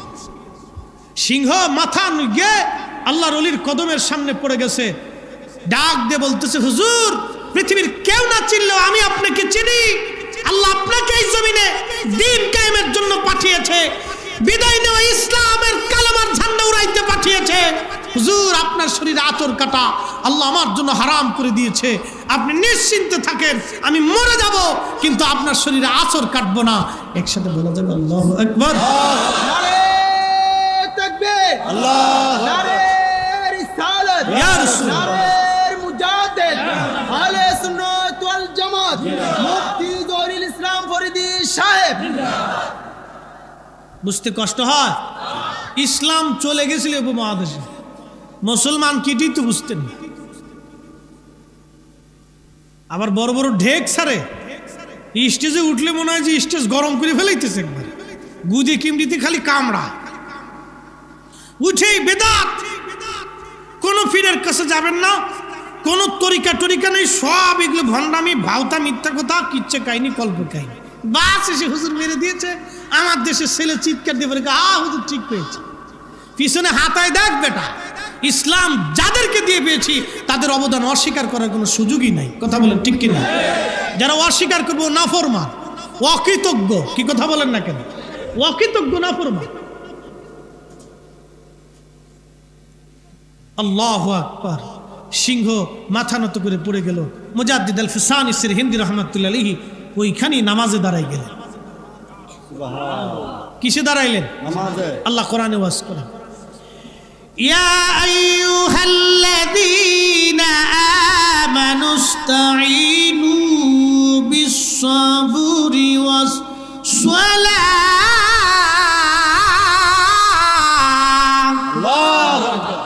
Speaker 1: সিংহ মাথা নুয়ে আল্লাহর ওলির কদমের সামনে পড়ে গেছে, ডাক দিয়ে বলতেছে, হুজুর, পৃথিবীর কেউ না চিনলেও আমি আপনাকে চিনি। আল্লাহ আপনাকে এই জমিনে দ্বীন কায়েমের জন্য পাঠিয়েছে, বিদায় নেওয়া ইসলামের কালেমার ঝান্ডা উড়াইতে পাঠিয়েছে। হুজুর, আপনার শরীরে আঁচড় কাটা আল্লাহ আমার জন্য হারাম করে দিয়েছে, আপনি নিশ্চিন্তে থাকেন, আমি মরে যাব কিন্তু আপনার শরীরে আঁচড় কাটবো না। একসাথে বলা যাবে আল্লাহু আকবার। বুঝতে কষ্ট হয়, ইসলাম চলে গেছিল উপমহাদেশে, মুসলমান কিটি তো বুঝতেন। আবার বড় বড় ঢেক ছাড়ে, স্টেজে উঠলে মনে হয় যে স্টেজ গরম করে ফেলাইতেছে, একবার গুজে কিমড়িতে খালি কামড়া উঠেই বেদাত। কোন পীরের কাছে যাবেন না, কোন তরিকা টরিকা নেই, সব এগুলো ভণ্ডামি, ভাওতা, মিথ্যা কথা, কিচ্ছে কাহিনী, কল্প কাহিনী। বাস এসে হুজুর মেরে দিয়েছে, আমার দেশের ছেলে চিৎকার দিয়ে বলে, হুজুর ঠিক পেয়েছে। পিছনে হাতায় দেখ বেটা, ইসলাম যাদেরকে দিয়ে পেয়েছি তাদের অবদান অস্বীকার করার কোনো সুযোগই নাই। কথা বলেন ঠিক কিনা? যারা অস্বীকার করবো নাফরমান, অকৃতজ্ঞ। কি কথা বলেন না কেন? অকৃতজ্ঞ, নাফরমান। আল্লাহু আকবার। সিংহ মাথা নত করে পড়ে গেল। মুজাদ্দিদ আল ফিসানি সিরহিন্দি রাহমাতুল্লাহ আলাইহি ওইখানেই নামাজে দাঁড়াই গেলেন। কিসে দাঁড়াইলেন? নামাজে। আল্লাহ কোরআনে ওয়াজ করেন, ইয়া আইয়ুহাল্লাযীনা আমানুস্তাঈনু বিস-সাবরি ওয়াস-সালাহ। আল্লাহু আকবার।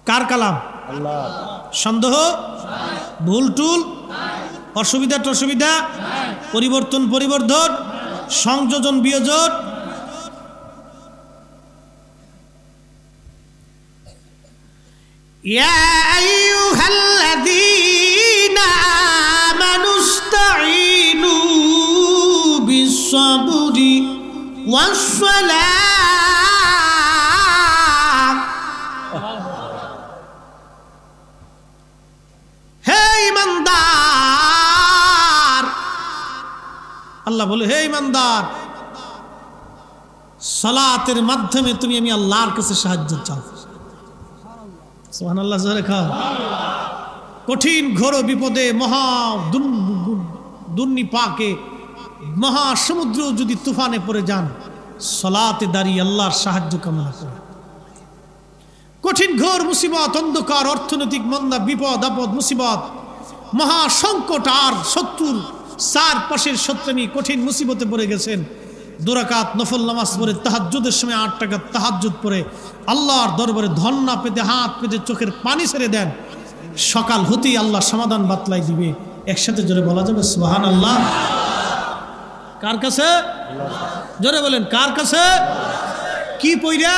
Speaker 1: কার কালাম? আল্লাহ। সন্দেহ, ভুল টুল, অসুবিধা টসুবিধা, পরিবর্তন পরিবর্ধন, সংযোজন বিয়োজন, ইয়া আইয়ুহাল্লাযীনা আমানুস্তাঈনু বিস-সাবরি ওয়াস-সালাহ। আল্লাহ বলে, হে ইমানদার, সালাতের মাধ্যমে তুমি আমি আল্লাহর কাছে সাহায্য চাও। সুবহানাল্লাহ, জোরে খাও। কঠিন ঘোর বিপদে, মহা দুর্নিপাকে, মহা সমুদ্র যদি তুফানে পড়ে যান, সালাতে দাঁড়িয়ে আল্লাহর সাহায্য কামনা করে। কঠিন ঘোর মুসিবত, অন্ধকার, অর্থনৈতিক মন্দা, বিপদ আপদ, মুসিবত, মহা সংকট, আর শত্রুর চার পাশের শত্রুনি কঠিন মুসিবতে পড়ে গেছেন, 2 রাকাত নফল নামাজ পড়ে, তাহাজ্জুদের সময় 8 রাকাত তাহাজ্জুদ পড়ে আল্লাহর দরবারে ধন্না পেতে, হাত পেতে, চোখের পানি ছেড়ে দেন। সকাল হতেই আল্লাহ সমাধান বাতলাই দিবে। একসাথে জোরে বলা যাবে সুবহানাল্লাহ। কার কাছে? জোরে বলেন কার কাছে? কি পইরা?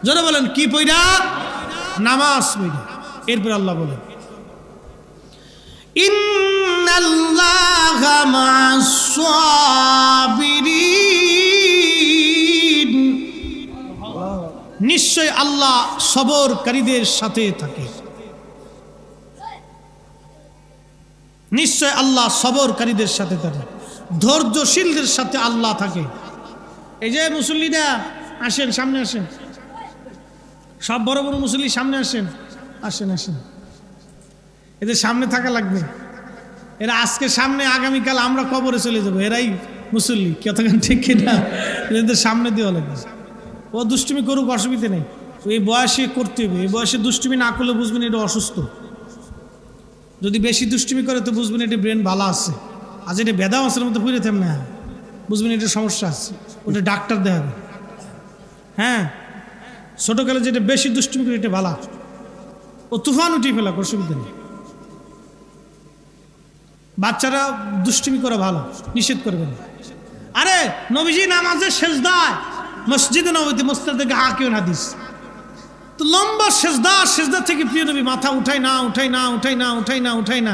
Speaker 1: জোরে বলেন কি পইরা? নামাজ পইরা। এরপর আল্লাহ বলেন ইন্নাল্লাহা মা'আস সাবিরিন, নিশ্চয় আল্লাহ সবরকারীদের সাথে থাকে। নিশ্চয় আল্লাহ সবরকারীদের সাথে থাকে, ধৈর্যশীলদের সাথে আল্লাহ থাকে। এই যে মুসল্লিরা আসেন, সামনে আসেন, সব বড় বড় মুসল্লি সামনে আসেন, আসেন আসেন, এদের সামনে থাকা লাগবে। এরা আজকে সামনে, আগামীকাল আমরা কবরে চলে যাবো, এরাই মুসল্লি। কতক্ষণ ঠিক কিনা? এদের সামনে দেওয়া লাগবে। ও দুষ্টুমি করুক, অসুবিধা নেই, এই বয়সে করতে হবে। এই বয়সে দুষ্টুমি না করলে বুঝবেন এটা অসুস্থ। যদি বেশি দুষ্টুমি করে তো বুঝবেন এটা ব্রেন ভালো আছে, আজ এটা বেদা মাছের মতো পুড়ে থাম না, বুঝবেন এটা সমস্যা আছে, ওটা ডাক্তার দেখাবে। হ্যাঁ, ছোটোকালে যেটা বেশি দুষ্টুমি করে এটা ভালো, ও তুফান উঠিয়ে ফেলা, অসুবিধা নেই। বাচ্চারা দুষ্টুমি করা ভালো, নিষেধ করবেন। আরে নবীজি নামাজের সেজদায় মসজিদে নববীতে মুস্তাদ থেকে হাকিও হাদিস, তো লম্বা সেজদা থেকে প্রিয় নবী মাথা উঠাই না, উঠাই না, উঠাই না, উঠাই না, উঠাই না।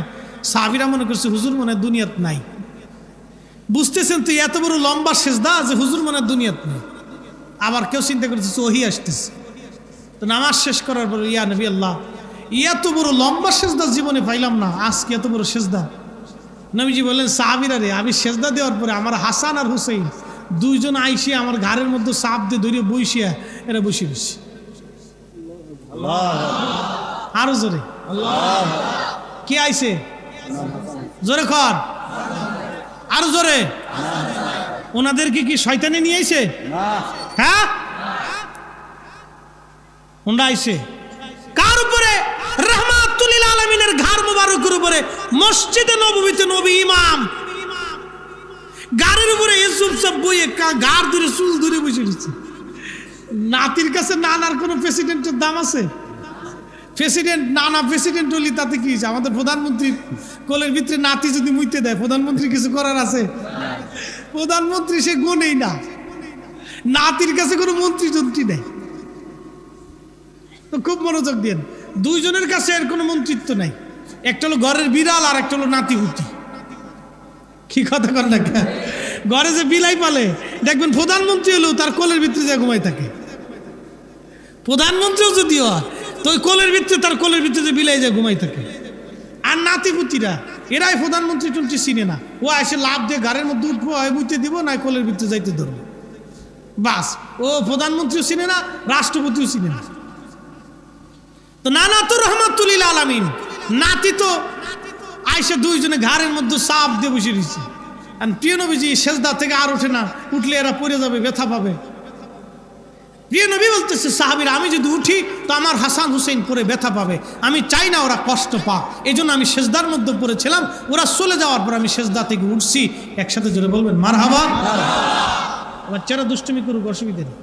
Speaker 1: সাহাবীরা মনে করছে হুজুর মনে হয় দুনিয়াত নাই। বুঝতেছেন তো এত বড় লম্বা সেজদা যে হুজুর মনে হয় দুনিয়াত নেই। আবার কেউ চিন্তা করতেছে ওহি আসতেছে। তো নামাজ শেষ করার পর ইয়া নবী আল্লাহ, এত বড় লম্বা সেজদা জীবনে পাইলাম না, আজকে এত বড় সেজদা। নবীজি বললেন সাহাবীরা রে, আমি সেজদা দেওয়ার পরে আমার হাসান আর হুসাইন দুইজন আইসিয়া আমার ঘাড়ের মধ্যে চাপ দিয়ে ধরে বইসিয়া এরা বসে বসে। আরো জোরে কে আইছে? জোরে কর, আরো জোরে। ওনাদেরকে কি শয়তানে নিয়ে আইছে? হ্যাঁ, ওনারা আইছে কার উপরে? রাহমাতুল লিল আলামিনের ঘাড় মোবারকের উপরে, মসজিদে নববীতে নবী ইমাম গাড়ির উপরে ইউসুফ সব বইয়ে গাড় ধরে চুল ধরে বসে দিচ্ছে। নাতির কাছে নানার কোনো প্রেসিডেন্টের দাম আছে? প্রেসিডেন্ট নানা প্রেসিডেন্ট হলি তাতে কি? আমাদের প্রধানমন্ত্রীর কোলের ভিতরে নাতি যদি মুইতে দেয়, প্রধানমন্ত্রী কিছু করার আছে? প্রধানমন্ত্রী সে গুণেই না, নাতির কাছে কোনো মন্ত্রী যন্ত্রী নেই। তো খুব মনোযোগ দেন, দুইজনের কাছে এর কোনো মন্ত্রিত্ব নাই। একটা হলো ঘরের বিড়াল আর একটা হলো নাতি হুতি। কি কথা কর না, ঘরে যে বিলাই পালে দেখবেন প্রধানমন্ত্রী হলেও তার কোলের ভিতরে যে ঘুমাই থাকে। প্রধানমন্ত্রীও যদি হয় তো ওই কোলের ভিতরে, তার কোলের ভিতরে যে বিলাই যায় ঘুমাই থাকে। আর নাতিপুতিরা এরাই প্রধানমন্ত্রী টন্ত্রী চিনে না, ও এসে লাভ দিয়ে ঘরের মধ্যে উঠবো, বুঝতে দিব না, কোলের ভিতরে যাইতে ধরবো, বাস। ও প্রধানমন্ত্রীও চিনে না, রাষ্ট্রপতিও চিনে না। তো নানা তো রাহমাতুল লিল আলামিন, নাতি তো আইসে দুইজনে ঘাড়ের মধ্যে চাপ দিয়ে বসে দিচ্ছে। আর প্রিয় নবীজি সেজদা থেকে আর ওঠে না, উঠলে এরা পড়ে যাবে, ব্যথা পাবে। প্রিয় নবী বলতেছে সাহাবীরা, আমি যদি উঠি তো আমার হাসান হুসেইন পরে ব্যথা পাবে, আমি চাই না ওরা কষ্ট পাক, এই জন্য আমি সেজদার মধ্যে পড়েছিলাম। ওরা চলে যাওয়ার পর আমি সেজদা থেকে উঠছি। একসাথে জোরে বলবেন মারহাবা। বাচ্চারা দুষ্টুমি করুক, অসুবিধা নেই,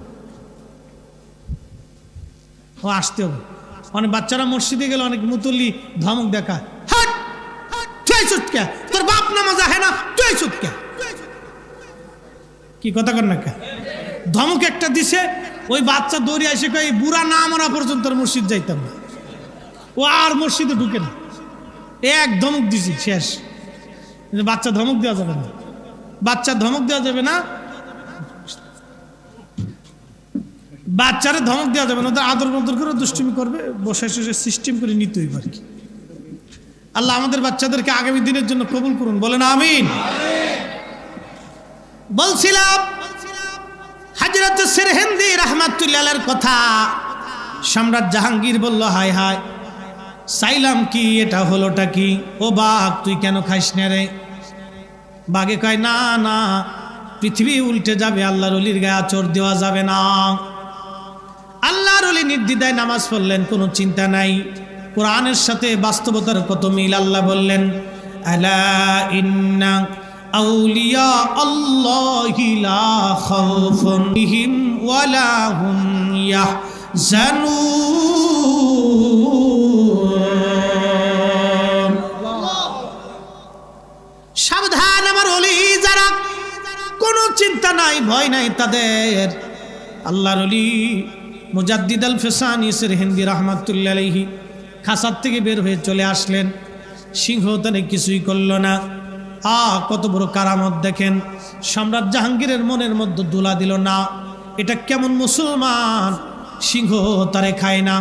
Speaker 1: ও আসতে হবে। অনেক বাচ্চারা মসজিদে গেলে অনেক মুতল্লি ধমক দেখায়, হাট তুই চুটকা, তোর বাপ নামাজ আহে না, তুই চুটকা। কি কথা কর না, ধমক একটা দিছে, ওই বাচ্চা দৌড়ে এসে কয় বুড়া না মরা পর্যন্ত মসজিদ যাইতাম না, ও আর মসজিদে ঢুকে না। এক ধমক দিছি, শেষ। বাচ্চা ধমক দেওয়া যাবে না, বাচ্চা ধমক দেওয়া যাবে না, বাচ্চারা ধমক দেওয়া যাবে না। ওদের আদর মদর করে দুষ্টুমি করবে, বসে বসে সিস্টেম করে নিতে হইব আর কি। আল্লাহ আমাদের বাচ্চাদেরকে আগামী দিনের জন্য কবুল করুন, বলেন আমিন। বলছিলাম হযরত সিরহিন্দি রাহমাতুল্লাহ আলাইহির কথা। সম্রাট জাহাঙ্গীর বলল, হায় হায়, চাইলাম কি, এটা হলোটা কি? ও বাঘ, তুই কেন খাইস না রে? বাঘে কয়, না না, পৃথিবী উল্টে যাবে, আল্লাহর ওলির গায়ে আঁচড় দেওয়া যাবে না। আল্লাহর ওলি নির্দ্বিধায় নামাজ পড়লেন, কোনো চিন্তা নাই। কোরআনের সাথে বাস্তবতার কত মিল। আল্লাহ বললেন, আলা ইন্না আউলিয়া আল্লাহি লা খাউফুন বিহিম ওয়ালা হুম ইয়াহজানুন। চিন্তা নাই, ভয় নাই তাদের। আল্লাহর ওলি মুজাদ্দিদ আল ফেসানি সিরহিন্দি রাহমাতুল্লাহ আলাইহি খাসার থেকে বের হয়ে চলে আসলেন। সিংহ তানে কিছুই করল না। কত বড় কারামত দেখেন। সম্রাট জাহাঙ্গীরের মনের মধ্যে দোলা দিল না, এটা কেমন মুসলমান, সিংহ তারে খায় না।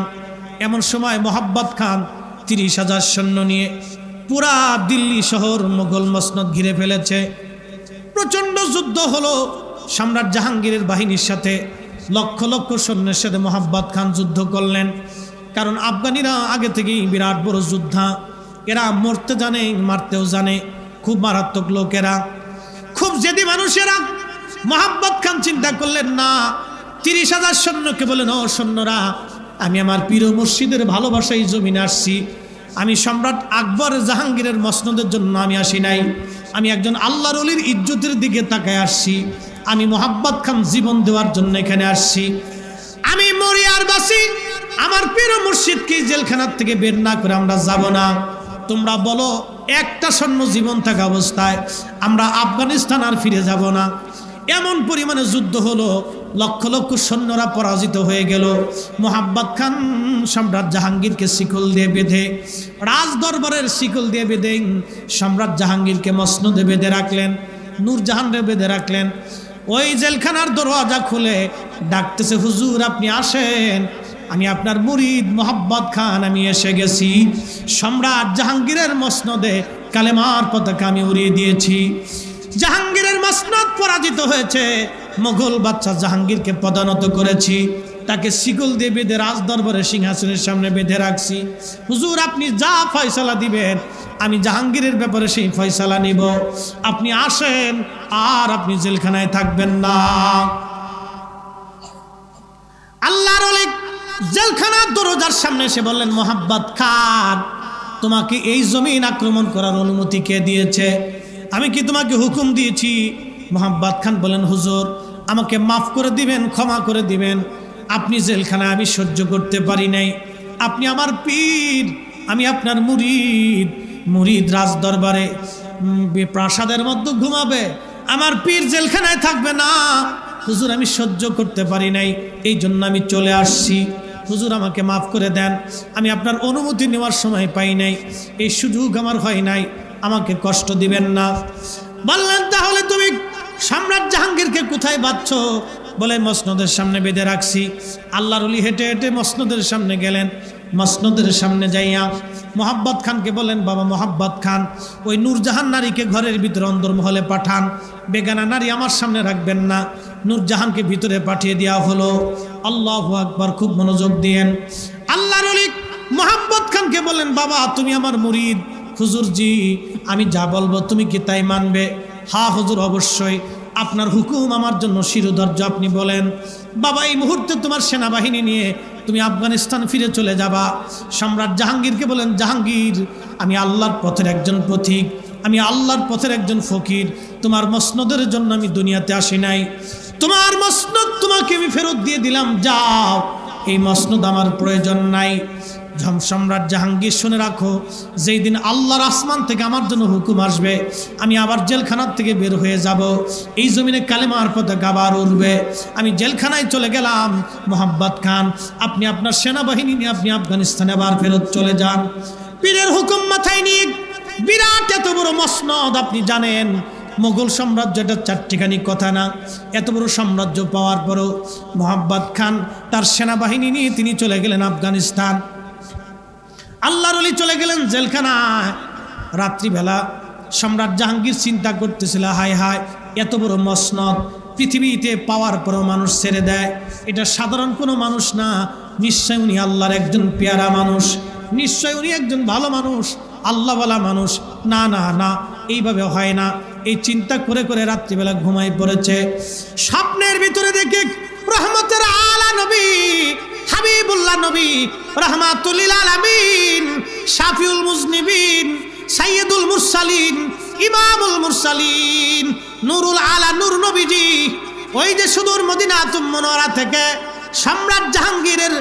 Speaker 1: এমন সময় মোহাব্বত খান 30,000 সৈন্য নিয়ে পুরা দিল্লি শহর মুঘল মসনদ ঘিরে ফেলেছে। প্রচণ্ড যুদ্ধ হলো সম্রাট জাহাঙ্গীরের বাহিনীর সাথে। লক্ষ লক্ষ সৈন্যের সাথে মোহাব্বত খান যুদ্ধ করলেন। কারণ আফগানিরা আগে থেকেই বিরাট বড় যোদ্ধা, এরা মরতে জানে, মারতেও জানে, খুব মারাত্মক লোকেরা, খুব জেদি মানুষেরা। মোহাব্বত খান চিন্তা করলেন না, 30,000 সৈন্যকে বলেন, ও সৈন্যরা, আমি আমার পীর মুর্শিদের ভালোবাসায় জমিনে আসছি। আমি সম্রাট আকবর জাহাঙ্গীরের মসনদের জন্য আমি আসি নাই, আমি একজন আল্লাহর ওলির ইজ্জতের দিকে তাকায় আসছি। আমি মোহাব্বত খান জীবন দেওয়ার জন্য এখানে আসছি। আমি মরি আর বাসি, আমার পীর মুর্শিদকে জেলখানার থেকে বের না করে আমরা যাব না। তোমরা বলো, একটা সৈন্য জীবন থাকা অবস্থায় আমরা আফগানিস্তান আর ফিরে যাব না। এমন পরিমাণে যুদ্ধ হলো, লক্ষ লক্ষ সৈন্যরা পরাজিত হয়ে গেল। মোহাব্বত খান সম্রাট জাহাঙ্গীরকে শিকল দিয়ে বেঁধে, রাজ দরবারের শিকল দিয়ে বেঁধে সম্রাট জাহাঙ্গীরকে মসনদে বেঁধে রাখলেন, নূরজাহানরে বেঁধে রাখলেন। ওই জেলখানার দরওয়াজা খুলে ডাকতেছে, হুজুর আপনি আসেন, আমি আপনার মুরিদ মোহাব্বত খান, আমি এসে গেছি। সম্রাট জাহাঙ্গীরের মসনদে কালেমার পতাকা আমি উড়িয়ে দিয়েছি। জাহাঙ্গীরের মসনদ পরাজিত হয়েছে, মোগল বাদশা জাহাঙ্গীরকে পদানত করেছি, তাকে শিকল দিয়ে বেঁধে রাজ দরবারের সিংহাসনের সামনে বেঁধে রাখছি। হুজুর আপনি যা ফয়সালা দিবেন আমি জাহাঙ্গীরের ব্যাপারে সেই ফয়সালা নিব। আপনি আসেন, আর আপনি জেলখানায় থাকবেন না। আল্লাহর ওলি জেলখানার দরজার সামনে এসে বললেন, মোহাব্বত খান, তোমাকে এই জমিন আক্রমণ করার অনুমতি কে দিয়েছে? আমি কি তোমাকে হুকুম দিয়েছি? মোহাব্বত খান বলেন, হুজুর আমাকে মাফ করে দিবেন, ক্ষমা করে দিবেন। আপনি জেলখানায় আমি সহ্য করতে পারি নাই, আপনি আমার পীর, আমি আপনার মুরিদ। মুরিদ রাজ দরবারে প্রাসাদের মধ্যে ঘুমাবে, আমার পীর জেলখানায় থাকবে না। হুজুর আমি সহ্য করতে পারি নাই, এই জন্য আমি চলে আসছি। হুজুর আমাকে মাফ করে দেন, আমি আপনার অনুমতি নেওয়ার সময় পাই নাই, এই সুযোগ আমার হয় নাই, আমাকে কষ্ট দিবেন না। বললেন, তাহলে তুমি সম্রাট জাহাঙ্গীরকে কোথায় বাঁধছ? বলে মসনদের সামনে বেঁধে রাখছি। আল্লাহর ওলি হেঁটে হেঁটে মসনদের সামনে গেলেন। মসনদের সামনে যাইয়া মোহাব্বত খানকে বলেন, বাবা মোহাব্বত খান, ওই নূরজাহান নারীকে ঘরের ভিতরে অন্দরমহলে পাঠান, বেগানা নারী আমার সামনে রাখবেন না। নূরজাহানকে ভিতরে পাঠিয়ে দেওয়া হলো। আল্লাহু আকবার, খুব মনোযোগ দিয়েন। আল্লাহর ওলি মোহাব্বত খানকে বলেন, বাবা তুমি আমার মুরিদ। হুজুর জি, আমি যা বলবো তুমি কি তাই মানবে? হ্যাঁ হুজুর অবশ্যই, আপনার হুকুম আমার জন্য শিরোধার্য, আপনি বলেন। বাবা এই মুহূর্তে তোমার সেনাবাহিনী নিয়ে তুমি আফগানিস্তান ফিরে চলে যাবা। সম্রাট জাহাঙ্গীরকে বলেন, জাহাঙ্গীর আমি আল্লাহর পথের একজন পথিক, আমি আল্লাহর পথের একজন ফকির, তোমার মসনদের জন্য আমি দুনিয়াতে আসি নাই, তোমার মসনদ তোমাকে আমি ফেরত দিয়ে দিলাম, যাও, এই মসনদ আমার প্রয়োজন নাই। সম্রাট জাহাঙ্গীর শুনে রাখো, যেই দিন আল্লাহর আসমান থেকে আমার জন্য হুকুম আসবে, আমি আবার জেলখানার থেকে বের হয়ে যাব, এই জমিনে কালেমার পতাকা আবার উড়বে। আমি জেলখানায় চলে গেলাম। মোহাব্বত খান আপনি আপনার সেনাবাহিনী নিয়ে আপনি আফগানিস্তানে আবার ফেরত চলে যান। পীরের হুকুম মাথায় নিয়ে বিরাট এত বড় মসনদ, আপনি জানেন মোগল সাম্রাজ্য এটা চারটিখানি কথা না। এত বড় সাম্রাজ্য পাওয়ার পরও মোহাব্বত খান তার সেনাবাহিনী নিয়ে তিনি চলে গেলেন আফগানিস্তান। আল্লাহর ওলি চলে গেলেন জেলখানায়। রাত্রিবেলা সম্রাট জাহাঙ্গীর চিন্তা করতেছিল, হায় হায়, এত বড় মসনদ পৃথিবীতে পাওয়ার পরও মানুষ ছেড়ে দেয়, এটা সাধারণ কোনো মানুষ না, নিশ্চয় উনি আল্লাহর একজন পেয়ারা মানুষ, নিশ্চয় উনি একজন ভালো মানুষ, আল্লাহওয়ালা মানুষ। না না না, এইভাবে হয় না। এই চিন্তা করে করে রাত্রিবেলা ঘুমাই পড়েছে। স্বপ্নের ভিতরে দেখে রহমতের আলা নবী হাবিবুল্লাহ নবী রাহমাতুল লিল আলামিন শাফিউল মুজনিবিন সাইয়্যিদুল মুরসালিন ইমামুল মুরসালিন নূরুল আলা নূর নবীজি ওই যে সুদূর মদিনাতুল মুনাওয়ারা থেকে সম্রাট জাহাঙ্গীরের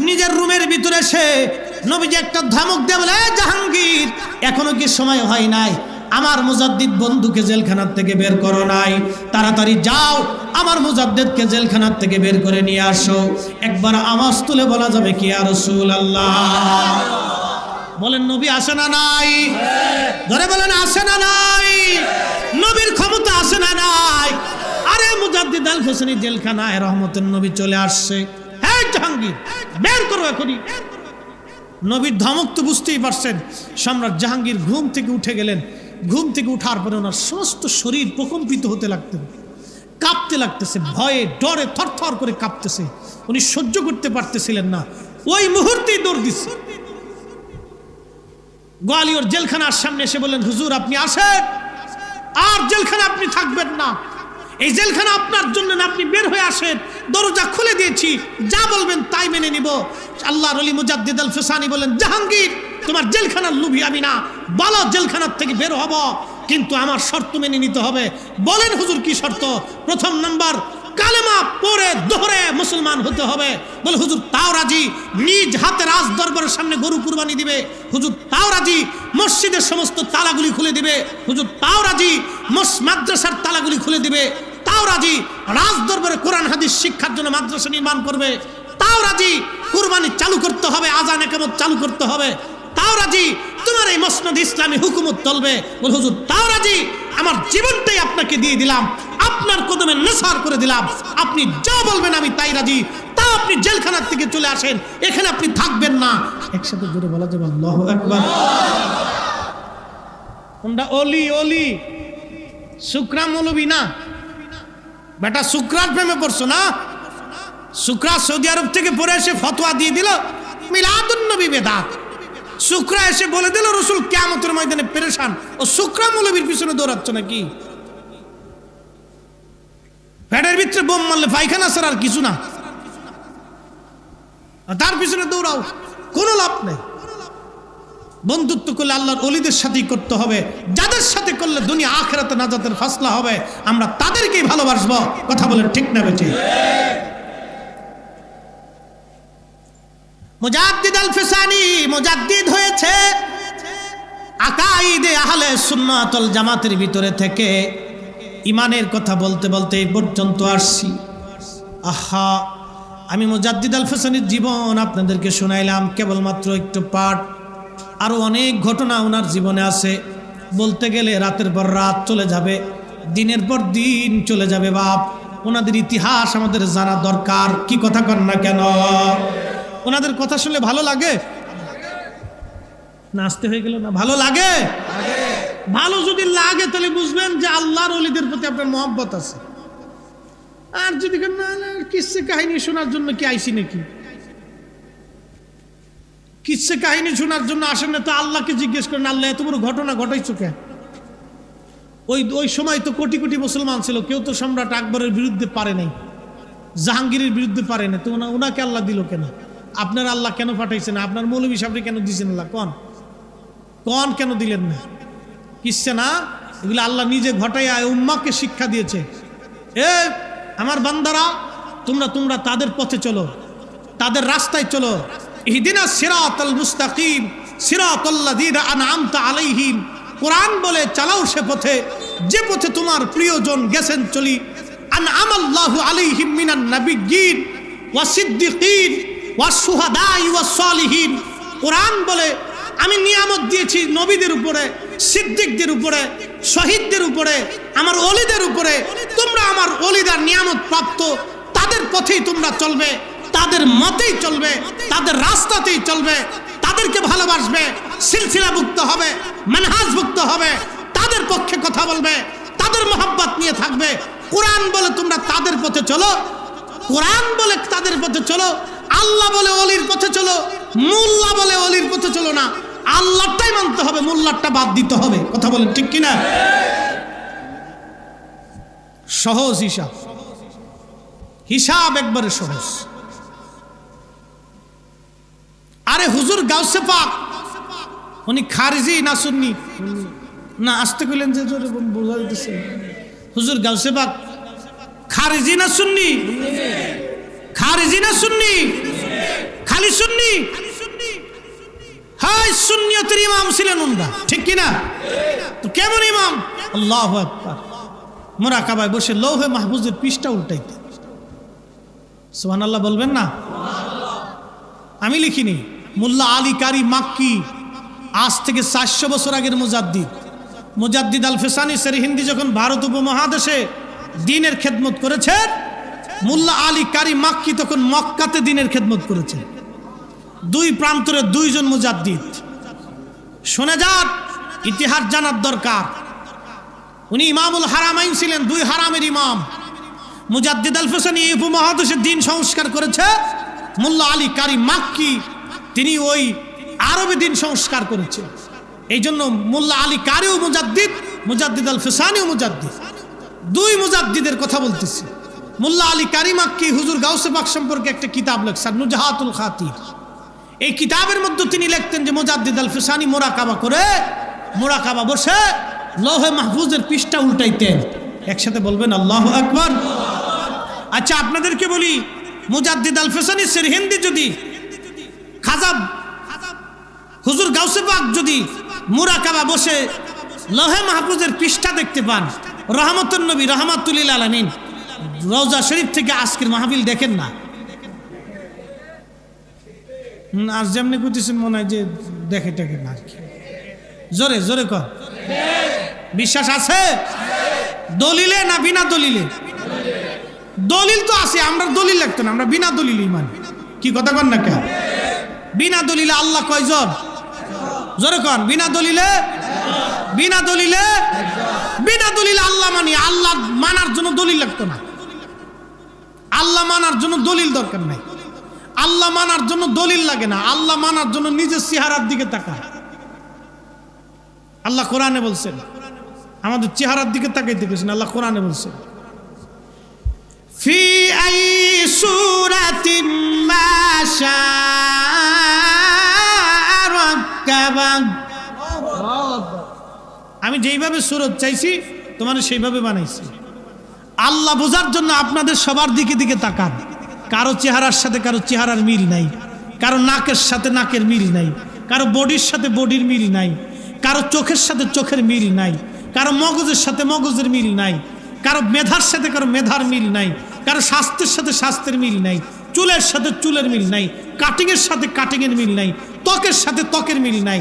Speaker 1: নিজের রুমের ভিতরে সে নবীজি একটা ধমক দিয়ে বলে, জাহাঙ্গীর এখনো কি সময় হয় নাই? আমার মুজাদ্দিদ বন্ধুকে জেলখানার থেকে বের করো নাই, তাড়াতাড়ি যাও আমার মুজাদ্দিদকে জেলখানার থেকে বের করে নিয়ে আসো। একবার আওয়াজ তুলে বলা যাবে কি ইয়া রাসূলুল্লাহ? বলেন নবী আসে না নাই? ধরে বলেন আসে না নাই? নবীর ক্ষমতা আসে না নাই? আরে মুজাদ্দিদ আল হোসেনি জেলখানায় রহমতের নবী চলে আসছে। হ্যাঁ জাহাঙ্গীর বের করো এখনই। নবীর ধমক তো বুঝতেই পারছেন। সম্রাট জাহাঙ্গীর ঘুম থেকে উঠে গেলেন। ঘুম থেকে উঠার পরে ওনার সমস্ত শরীর প্রকম্পিত হতে লাগতেন, কাঁপতে লাগতেছে, ভয়ে ডরে থরথর করে কাঁপতেছে। উনি সহ্য করতে পারতেছিলেন না, ওই মুহূর্তেই দৌড় দিচ্ছে। গোয়ালিয়র জেলখানার সামনে এসে বললেন, হুজুর আপনি আসেন, আর জেলখানা আপনি থাকবেন না, এই জেলখানা আপনার জন্য না, আপনি বের হয়ে আসেন, দরজা খুলে দিয়েছি, যা বলবেন তাই মেনে নিব। আল্লাহর ওলি মুজাদ্দিদ আল ফিসানি বলেন, জাহাঙ্গীর তোমার জেলখানার লোভী আমি না, বলো জেলখানার থেকে বের হব, কিন্তু আমার শর্ত মেনে নিতে হবে। বলেন হুজুর কি শর্ত? প্রথম নাম্বার, কালেমা পড়ে দোহরে মুসলমান হতে হবে। বলে হুজুর তাও রাজি। নিজ হাতে রাজ দরবারের সামনে গরু কুরবানি দিবে, হুজুর তাও রাজি। মসজিদের সমস্ত তালাগুলি খুলে দিবে, হুজুর তাও রাজি। মাদ্রাসার তালাগুলি খুলে দিবে, তাও রাজি। রাজ দরবারে কোরআন হাদিস শিক্ষার জন্য মাদ্রাসা নির্মাণ করবে, তাও রাজি। কুরবানি চালু করতে হবে, আযান ইকামত চালু করতে হবে, তাও রাজি। তোমার এই মসনদ ইসলামী হুকুমত চলবে। বলে হুজুর তাও রাজি। আমার জীবনটাই আপনাকে দিয়ে দিলাম, আপনার কদমে নেসার করে দিলাম, আপনি যা বলবেন আমি তাই রাজি। তাও আপনি জেলখানার থেকে চলে আসেন, এখানে আপনি থাকবেন না। একসাথে জোরে বলা যাবে আল্লাহু আকবার। কোনটা ওলি? ওলি শুকরা মৌলবী না বেটা, শুকরার প্রেমে পড়ছো না? শুকরা সৌদি আরব থেকে পড়ে এসে ফতোয়া দিয়ে দিল মিলাদুন নবী বেদাত। শুকরা এসে বলে দিল রসুল কিয়ামতের ময়দানে পেরেশান। ও শুকরা মৌলবীর পিছনে দৌড়াচ্ছ নাকি? পেটের ভিতরে বোম মারলে পায়খানা ছাড়া আর কিছু না, তার পিছনে দৌড়াও, কোনো লাভ নেই। বন্ধুত্ব করলে আল্লাহর ওলিদের সাথেই করতে হবে, যাদের সাথে করলে দুনিয়া আখিরাতে নাজাতের ফাসলা হবে, আমরা তাদেরকেই ভালোবাসবো। কথা বলেন ঠিক না বেঠিক? মুজাদ্দিদ আল ফিসানি মুজাদ্দিদ হয়েছে আকাইদে আহলে সুন্নাত ওয়াল জামাতের ভিতরে থেকে। ইমানের কথা বলতে বলতে এই পর্যন্ত আসছি। আহা, আমি মুজাদ্দিদ আল ফিসানির জীবন আপনাদেরকে শোনাইলাম কেবলমাত্র একটু পাঠ, আরো অনেক ঘটনা ওনার জীবনে আছে। বলতে গেলে রাতের পর রাত চলে যাবে, দিনের পর দিন চলে যাবে। বাপ, ওনাদের ইতিহাস আমাদের জানা দরকার। কি কথা কন না কেন? ওনাদের কথা শুনলে ভালো লাগে না? আসতে হয়ে গেল না? ভালো লাগে? ভালো যদি লাগে তাহলে বুঝবেন যে আল্লাহর ওলিদের প্রতি আপনার মহব্বত আছে। আর যদি না কিসে কাহিনী শোনার জন্য কি আইসি নাকি? কিসে কাহিনী শোনার জন্য আসেন না তো আল্লাহকে জিজ্ঞেস করেন, আল্লাহ এত বড় ঘটনা ঘটাইছো কেন? ওই সময় তো কোটি কোটি মুসলমান ছিল, কেউ তো সম্রাট আকবরের বিরুদ্ধে পারে নাই, জাহাঙ্গীরের বিরুদ্ধে পারে না, তো ওনাকে আল্লাহ দিল কেন? আপনার আল্লাহ কেন পাঠাইছেন? আপনার মৌলভী সাহেবরে কেন দিয়েছেন আল্লাহ? কন কেন দিলেন না? কিসছে না, এগুলো আল্লাহ নিজে ঘটাইয়া উম্মাকে শিক্ষা দিয়েছে। এ আমার বান্দারা, তোমরা তাদের পথে চলো, তাদের রাস্তায় চলো। ইহদিনাস সিরাতাল মুস্তাকিম সিরাতাল্লাযীনা আনআমতা আলাইহিম। কোরআন বলে চালাও সে পথে, যে পথে তোমার প্রিয়জন গেছেন চলি। আনআমাল্লাহু আলাইহিম মিনান নাবিয়্যিন ওয়াস সিদ্দিকিন ওয়াস শুহাদাই ওয়াস সালিহিন। কোরআন বলে আমি নিয়ামত দিয়েছি নবীদের উপরে, সিদ্দিকদের উপরে, শহীদদের উপরে, আমার ওলিদের উপরে। তোমরা আমার ওলিদার নিয়ামত প্রাপ্ত, তাদের পথেই তোমরা চলবে, তাদের মতেই চলবে, তাদের রাস্তাতেই চলবে, তাদেরকে ভালোবাসবে, সিলসিলাভুক্ত হবে, মানহাজভুক্ত হবে, তাদের পক্ষে কথা বলবে, তাদের মহব্বত নিয়ে থাকবে। কোরআন বলে তোমরা তাদের পথে চলো, কোরআন বলে তাদের পথে চলো। আল্লাহ বলে অলির পথে চলো, মোল্লা বলে অলির পথে চলো না। আল্লাহটাই মানতে হবে, মোল্লারটা বাদ দিতে হবে। কথা বলেন ঠিক কিনা? সহজ হিসাব, হিসাব একবারে সহজ। আরে হুজুর গাউসে পাক উনি খারিজি না সুন্নি? না আসতে কইলেন যে বোঝা দিতেছে। হুজুর গাউসে পাক খারিজি না সুন্নি? খারিজি না সুন্নি? খালি সুন্নি? হাই সুন্নিয়তের ইমাম ছিলেন উনরা, ঠিক কিনা? তো কেমন ইমাম? আল্লাহু আকবার, মুরাকাবায় বসে লৌহে মাহফুজের পৃষ্ঠা উল্টাইতে। সুবহানাল্লাহ বলবেন না? আমি লিখিনি, মোল্লা আলী কারি মাক্কি, আজ থেকে 400 বছর আগের মুজাদ্দিদ আল ফেসানি সেরহিন্দি যখন ভারত উপমহাদেশে দ্বীনের খেদমত করেছেন, মোল্লা আলী কারি মাক্কি তখন মক্কাতে দ্বীনের খেদমত করেছেন। দুই প্রান্তরে দুইজন মুজাদ্দিদ। শুনে যান, ইতিহাস জানার দরকার। উনি ইমামুল হারামাইন ছিলেন, দুই হারামের ইমাম। মুজাদ্দিদ আল ফেসানি এই উপমহাদেশে দ্বীন সংস্কার করেছে, মোল্লা আলী কারি মাক্কি তিনি ওই আরবে দ্বীন সংস্কার করেছেন। এই জন্য মোল্লা আলী কারিও মুজাদ্দিদ, মুজাদ্দিদ আল ফেসানিও মুজাদ্দিদ। দুই মুজাদ্দিদের কথা বলতেছি। মোল্লা আলী কারি মাক্কি হুজুর গাউসে পাক সম্পর্কে একটা কিতাব লেখছেন, নুজহাতুল খাতির। এই কিতাবের মধ্যে তিনি লিখতেন যে মুজাদ্দিদ আল ফেসানি মোরাকাবা বসে লৌহে মাহফুজের পৃষ্ঠা উল্টাইতেন। একসাথে বলবেন আল্লাহু আকবার। আচ্ছা, আপনাদেরকে বলি, মুজাদ্দিদ আল ফেসানি সেরহিন্দি যদি খাজা হুজুর গাউসে পাক যদি মুরাকাবা বসে লৌহে মাহফুজের পৃষ্ঠা দেখতে পান, রহমতুন নবী রহমাতুল লিল আলামিন রওজা শরীফ থেকে আজকের মাহফিল দেখেন না, আজ যেমনি করতেছেন মনে হয় যে দেখে না আর কি। জোরে জোরে কর, বিশ্বাস আছে? দলিলে না বিনা দলিলে? দলিল তো আছে, আমরা দলিল লাগতো না, আমরা বিনা দলিলই মানি। কি কথা কন না কেন? বিনা দলিলে আল্লাহ কয়জন? জোরে কন, বিনা দলিলে আল্লাহ মানি। আল্লাহ মানার জন্য দলিল লাগতো না, আল্লাহ মানার জন্য দলিল দরকার নাই, আল্লাহ মানার জন্য দলিল লাগে না, আল্লাহ মানার জন্য নিজের চেহারার দিকে তাকায়। আল্লাহ কোরআনে বলছেন, আমাদের চেহারার দিকে তাকাইতে গেছেন। আল্লাহ কোরআনে বলছেন, ফি আই সূরাতিন মা শাআ রাক্কাবা। আমি যেইভাবে সূরত চাইছি তোমার সেইভাবে বানাইছি। আল্লাহ বোঝার জন্য আপনাদের সবার দিকে দিকে তাকান। কারো চেহারার সাথে কারো চেহারার মিল নাই, কারো নাকের সাথে নাকের মিল নাই, কারো বডির সাথে বডির মিল নাই, কারো চোখের সাথে চোখের মিল নাই, কারো মগজের সাথে মগজের মিল নাই, কারো মেধার সাথে কারো মেধার মিল নাই, কারো স্বাস্থ্যের সাথে স্বাস্থ্যের মিল নাই, চুলের সাথে চুলের মিল নাই, কাটিংয়ের সাথে কাটিংয়ের মিল নাই, ত্বকের সাথে ত্বকের মিল নাই।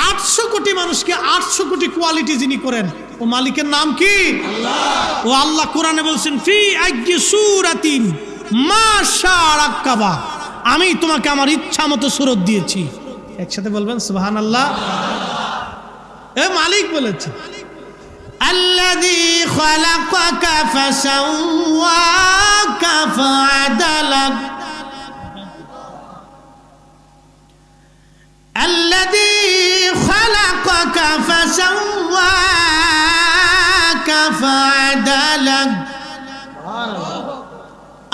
Speaker 1: 800 কোটি মানুষকে 800 কোটি কোয়ালিটি যিনি করেন, ও মালিকের নাম কি? আল্লাহ। ও আল্লাহ কোরআনে বলছেন, ফি আইয়ি সূরাতিন মা শাআ রাক্কাবা। আমি তোমাকে আমার ইচ্ছা মতো সূরত দিয়েছি। একসাথে বলবেন সুবহানাল্লাহ। এ মালিক বলেছে, আল্লাযী খালাকাকা ফাসাওয়াকা ফাআদালাক, আল্লাযী খালাকাকা ফাসাওয়াকা ফাআদালাক।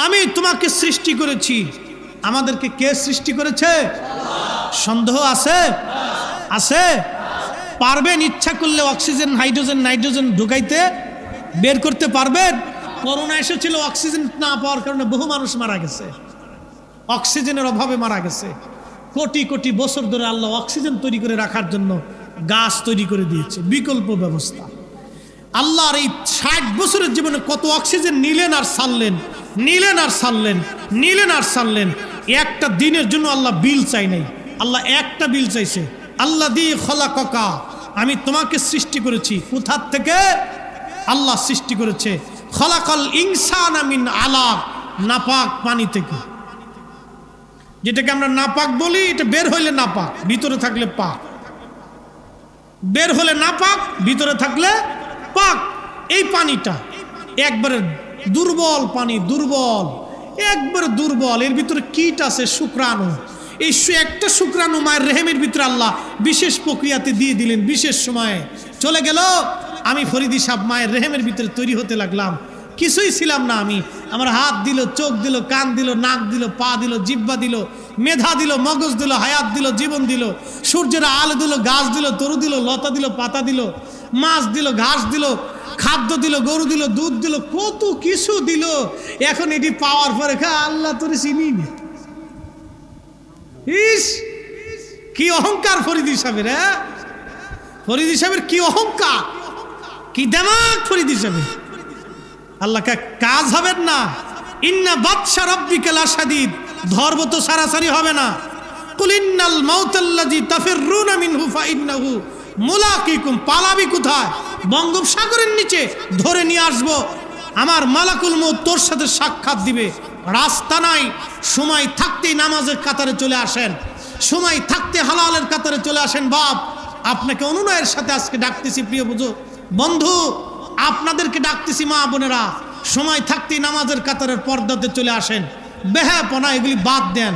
Speaker 1: আমি তোমাকে সৃষ্টি করেছি। আমাদেরকে কে সৃষ্টি করেছে? সন্দেহ আছে? আছে? পারবেন ইচ্ছা করলে অক্সিজেন হাইড্রোজেন নাইট্রোজেন ঢুকাইতে, বের করতে পারবেন? করোনা এসেছিল, অক্সিজেন না পাওয়ার কারণে বহু মানুষ মারা গেছে, অক্সিজেনের অভাবে মারা গেছে। কোটি কোটি বছর ধরে আল্লাহ অক্সিজেন তৈরি করে রাখার জন্য গাছ তৈরি করে দিয়েছে, বিকল্প ব্যবস্থা। আল্লাহর এই 60 বছরের জীবনে কত অক্সিজেন নিলেন আর ছাড়লেন, নিলেন আর ছাড়লেন, নিলেন আর ছাড়লেন। একটা দিনের জন্য আল্লাহ বিল চাই নাই, আল্লাহ একটা বিল চাইছে, আল্লাযী খালাকাকা, আমি তোমাকে সৃষ্টি করেছি। কোথা থেকে? আল্লাহ সৃষ্টি করেছে। খালাকাল ইনসানা মিন আলাক, নাপাক পানি থেকে। যেটাকে আমরা নাপাক বলি, এটা বের হইলে নাপাক, ভিতরে থাকলে পাক। বের হলে নাপাক, ভিতরে থাকলে পাক। এই পানিটা একবারে দুর্বল পানি, দুর্বল, একবারে দুর্বল। এর ভিতরে কীট আছে, শুক্রাণু। এই একটা শুক্রাণু মায়ের রেহেমের ভিতরে আল্লাহ বিশেষ প্রক্রিয়াতে দিয়ে দিলেন, বিশেষ সময়ে চলে গেল। আমি ফরিদি সাহেব মায়ের রেহেমের ভিতরে তৈরি হতে লাগলাম, কিছুই ছিলাম না আমি। আমার হাত দিল, চোখ দিল, কান দিল, নাক দিল, পা দিল, জিহ্বা দিল, মেধা দিল, মগজ দিল, হায়াত দিল, জীবন দিল, সূর্যের আলো দিল, গাছ দিল, তরু দিল, লতা দিল, পাতা দিল, মাছ দিল, ঘাস দিল, খাদ্য দিল, গরু দিল, দুধ দিল, কত কিছু দিল। এখন এটি পাওয়ার পরে আল্লাহ তোরে চিনি না। ইস কি অহংকার ফরিদি সাহেবের, ফরিদি সাহেবের কি অহংকার, কি দেমাগ ফরিদি সাহেবের। আল্লাহকে কাজ হবেন না। ইন্না বাতশা রাব্বিকা লাশাদীদ, ধর্ম তো সারাসারি হবে না। কুল ইন্নাল মাউতাল্লাযী তাফিররুনা মিনহু ফাইন্নাহু মুলাকিকুম, পালাবি কোথায়? বঙ্গোপসাগরের নিচে ধরে নিয়ে আসবো, আমার মালাকুল মউত তোর সাথে সাক্ষাৎ দিবে। রাস্তা নাই, সময় থাকতেই নামাজের কাতারে চলে আসেন, সময় থাকতে হালালের কাতারে চলে আসেন। বাপ, আপনাকে অনুনয়ের সাথে আজকে ডাকতেছি প্রিয় বন্ধু, আপনাদেরকে ডাকতেছি মা বোনেরা, সময় থাকতেই নামাজের কাতারের পর্দাতে চলে আসেন। বেহাপনা এগুলি বাদ দেন,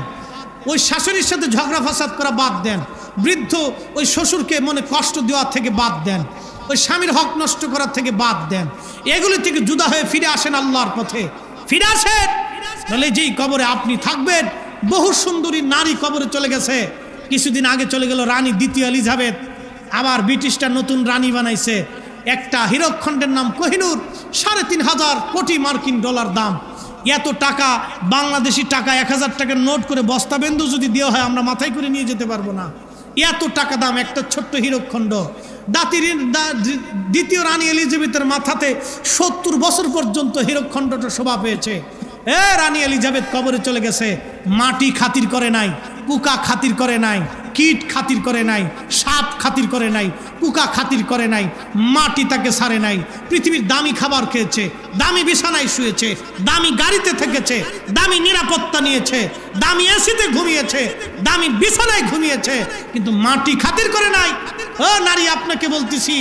Speaker 1: ওই শাশুড়ির সাথে ঝগড়া ফাসাদ করা বাদ দেন, বৃদ্ধ ওই শ্বশুরকে মনে কষ্ট দেওয়া থেকে বাদ দেন, ওই স্বামীর হক নষ্ট করার থেকে বাদ দেন। এগুলি থেকে জুদা হয়ে ফিরে আসেন আল্লাহর পথে, ফিরে আসেন। তাহলে যেই কবরে আপনি থাকবেন, বহু সুন্দরী নারী কবরে চলে গেছে। কিছুদিন আগে চলে গেল রানী দ্বিতীয় এলিজাবেথ, আবার ব্রিটিশটা নতুন রানী বানাইছে। একটা হীরকখণ্ডের নাম কোহিনূর, ৩৫০০ কোটি মার্কিন ডলার দাম। এত টাকা, বাংলাদেশি টাকা ১০০০ টাকার নোট করে বস্তাবেন্দু যদি দেওয়া হয় আমরা মাথায় করে নিয়ে যেতে পারবো না। এত টাকা দাম একটা ছোট্ট হীরকখণ্ড। দ্বিতীয় রানী এলিজাবেথের মাথাতে ৭০ বছর পর্যন্ত হীরকখণ্ডটা শোভা পেয়েছে। রানী এলিজাবেথ কবরে চলে গেছে, মাটি খাতির করে নাই, পোকা খাতির করে নাই, কীট খাতির করে নাই, সাপ খাতির করে নাই, পোকা খাতির করে নাই, মাটি তাকে ছাড়ে নাই। পৃথিবীর দামি খাবার খেয়েছে, দামি বিছানায় শুয়েছে, দামি গাড়িতে থেকেছে, দামি নিরাপত্তা নিয়েছে, দামি এসিতে ঘুমিয়েছে, দামি বিছানায় ঘুমিয়েছে, কিন্তু মাটি খাতির করে নাই। ও নারী, আপনাকে বলতেছি,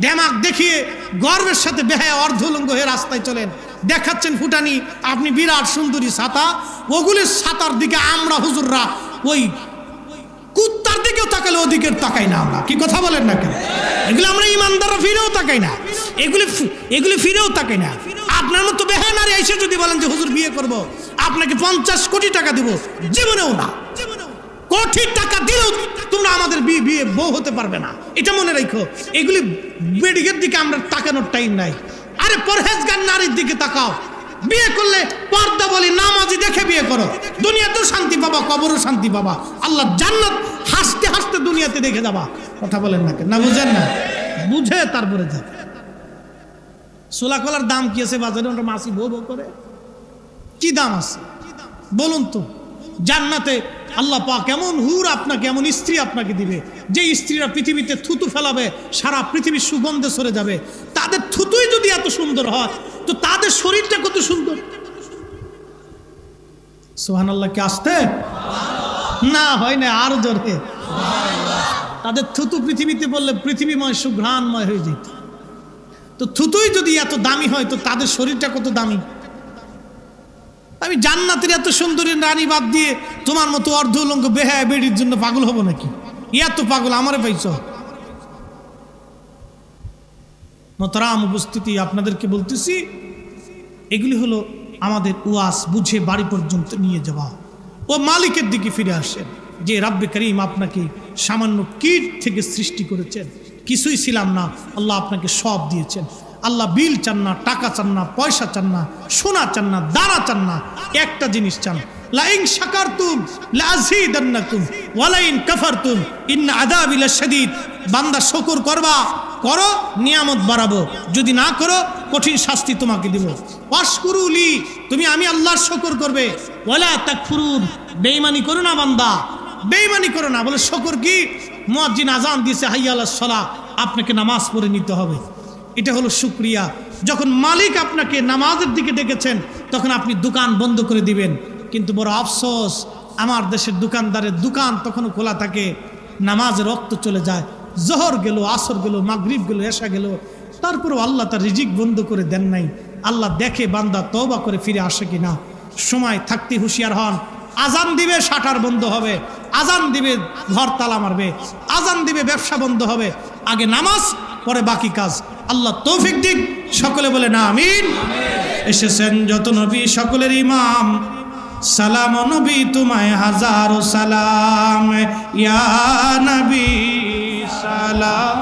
Speaker 1: দেমাগ দেখিয়ে গর্বের সাথে বেহায়া অর্ধলঙ্গ হয়ে রাস্তায় চলেন, দেখাচ্ছেন ফুটানি, আপনি বিরাট সুন্দরী ছাতা। ওগুলির ছাতার দিকে আমরা হুজুররা ওই কুত্তার দিকেও তাকালে ওদিকের তাকাই না। আমরা কি কথা বলেন না কেন? এগুলো আমরা ইমানদাররা ফিরেও তাকাই না, এগুলি ফিরেও তাকাই না। আপনার মতো বেহায়া নারী এসে যদি বলেন যে হুজুর বিয়ে করব, আপনাকে ৫০ কোটি টাকা দেব, জীবনেও না। কোটি টাকা দিলেও তোমরা আমাদের বিয়ে বউ হতে পারবে না, এটা মনে রাখো। এগুলি বেডিকের দিকে আমরা তাকানোর টাইম নাই। আরে পরহেজগার নারীর দিকে তাকাও, বিয়ে করলে পর্দা বলি নামাজি দেখে বিয়ে করো, দুনিয়াতেও শান্তি পাবা, কবরও শান্তি পাবা, আল্লাহ জান্নাত হাসতে হাসতে দুনিয়াতে দেখে যাবা। কথা বলেন না কেন? না বুঝেন না? বুঝে তারপরে যা। সোলা কলার দাম কি আছে বাজারে? ওটা মাসি বউ বউ করে কি দাম আছে বলুন তো? জান্নাতে আল্লাহ পাক এমন হুর আপনাকে, এমন স্ত্রী আপনাকে দিবে, যে স্ত্রীরা পৃথিবীতে থুতু ফেলাবে, সারা পৃথিবীর সুগন্ধে সরে যাবে। তাদের থুতুই যদি এত সুন্দর হয়, তো তাদের শরীরটা কত সুন্দর। সুবহানাল্লাহ কি আসতে না হয় না? আরো জোরে। তাদের থুতু পৃথিবীতে বললে পৃথিবীময় সুঘ্রাণময় হয়ে যেত। তো থুতুই যদি এত দামি হয়, তো তাদের শরীরটা কত দামি। আমি জান্নাতের এত সুন্দরী রানী বাদ দিয়ে তোমার মতো অর্ধ উলঙ্গ বেহায়া বেডির জন্য পাগল হব নাকি? এত পাগল আমারে পাইছ? মোহতারাম উপস্থিতি, আপনাদেরকে বলতেছি, এগুলি হলো আমাদের ওয়াজ, বুঝে বাড়ি পর্যন্ত নিয়ে যাওয়া। ও মালিকের দিকে ফিরে আসেন, যে রাব্বে করিম আপনাকে সামান্য কীট থেকে সৃষ্টি করেছেন, কিছুই ছিলাম না, আল্লাহ আপনাকে সব দিয়েছেন। আল্লাহ বিল চান না, টাকা চান না, পয়সা চান না, সোনা চান না, দানা চান না, একটা জিনিস চান, লাইন শাকারতুম লাযীদান্নাকুম ওয়ালাইন কাফারতুম ইন্না আযাবি লাশাদীদ। বান্দা শুকর করবা, করো, নিয়ামত বাড়াবো, যদি না করো কঠিন শাস্তি তোমাকে দিব। ওয়াশকুরুলি, তুমি আমি আল্লাহর শুকর করবে, ওয়ালা তাকফুরুন, বেঈমানি করো না বান্দা, বেঈমানি করো না। বলে শুকর কি? মুয়াজ্জিন আযান দিয়েছে, হাইয়া আলাস সালাহ, আপনাকে নামাজ পড়ে নিতে হবে, এটা হলো শুকরিয়া। যখন মালিক আপনাকে নামাজের দিকে ডেকেছেন, তখন আপনি দোকান বন্ধ করে দিবেন। কিন্তু বড় আফসোস, আমার দেশের দোকানদারের দোকান তখনও খোলা থাকে, নামাজের রক্ত চলে যায়, জোহর গেল, আসর গেল, মাগরিব গেল, এশা গেল, তারপরেও আল্লাহ তার রিজিক বন্ধ করে দেন নাই। আল্লাহ দেখে বান্দা তওবা করে ফিরে আসে কিনা। সময় থাকতে হুঁশিয়ার হন। আজান দিবে, শাটার বন্ধ হবে, আজান দিবে, ঘর তালা মারবে, আজান দিবে, ব্যবসা বন্ধ হবে। আগে নামাজ, পরে বাকি কাজ। আল্লাহ তৌফিক দিক, সকলে বলে না আমিন। এসেছেন যত নবী সকলের ইমাম, সালাম নবী তোমায় হাজারো সালাম, ইয়া নবী সালাম।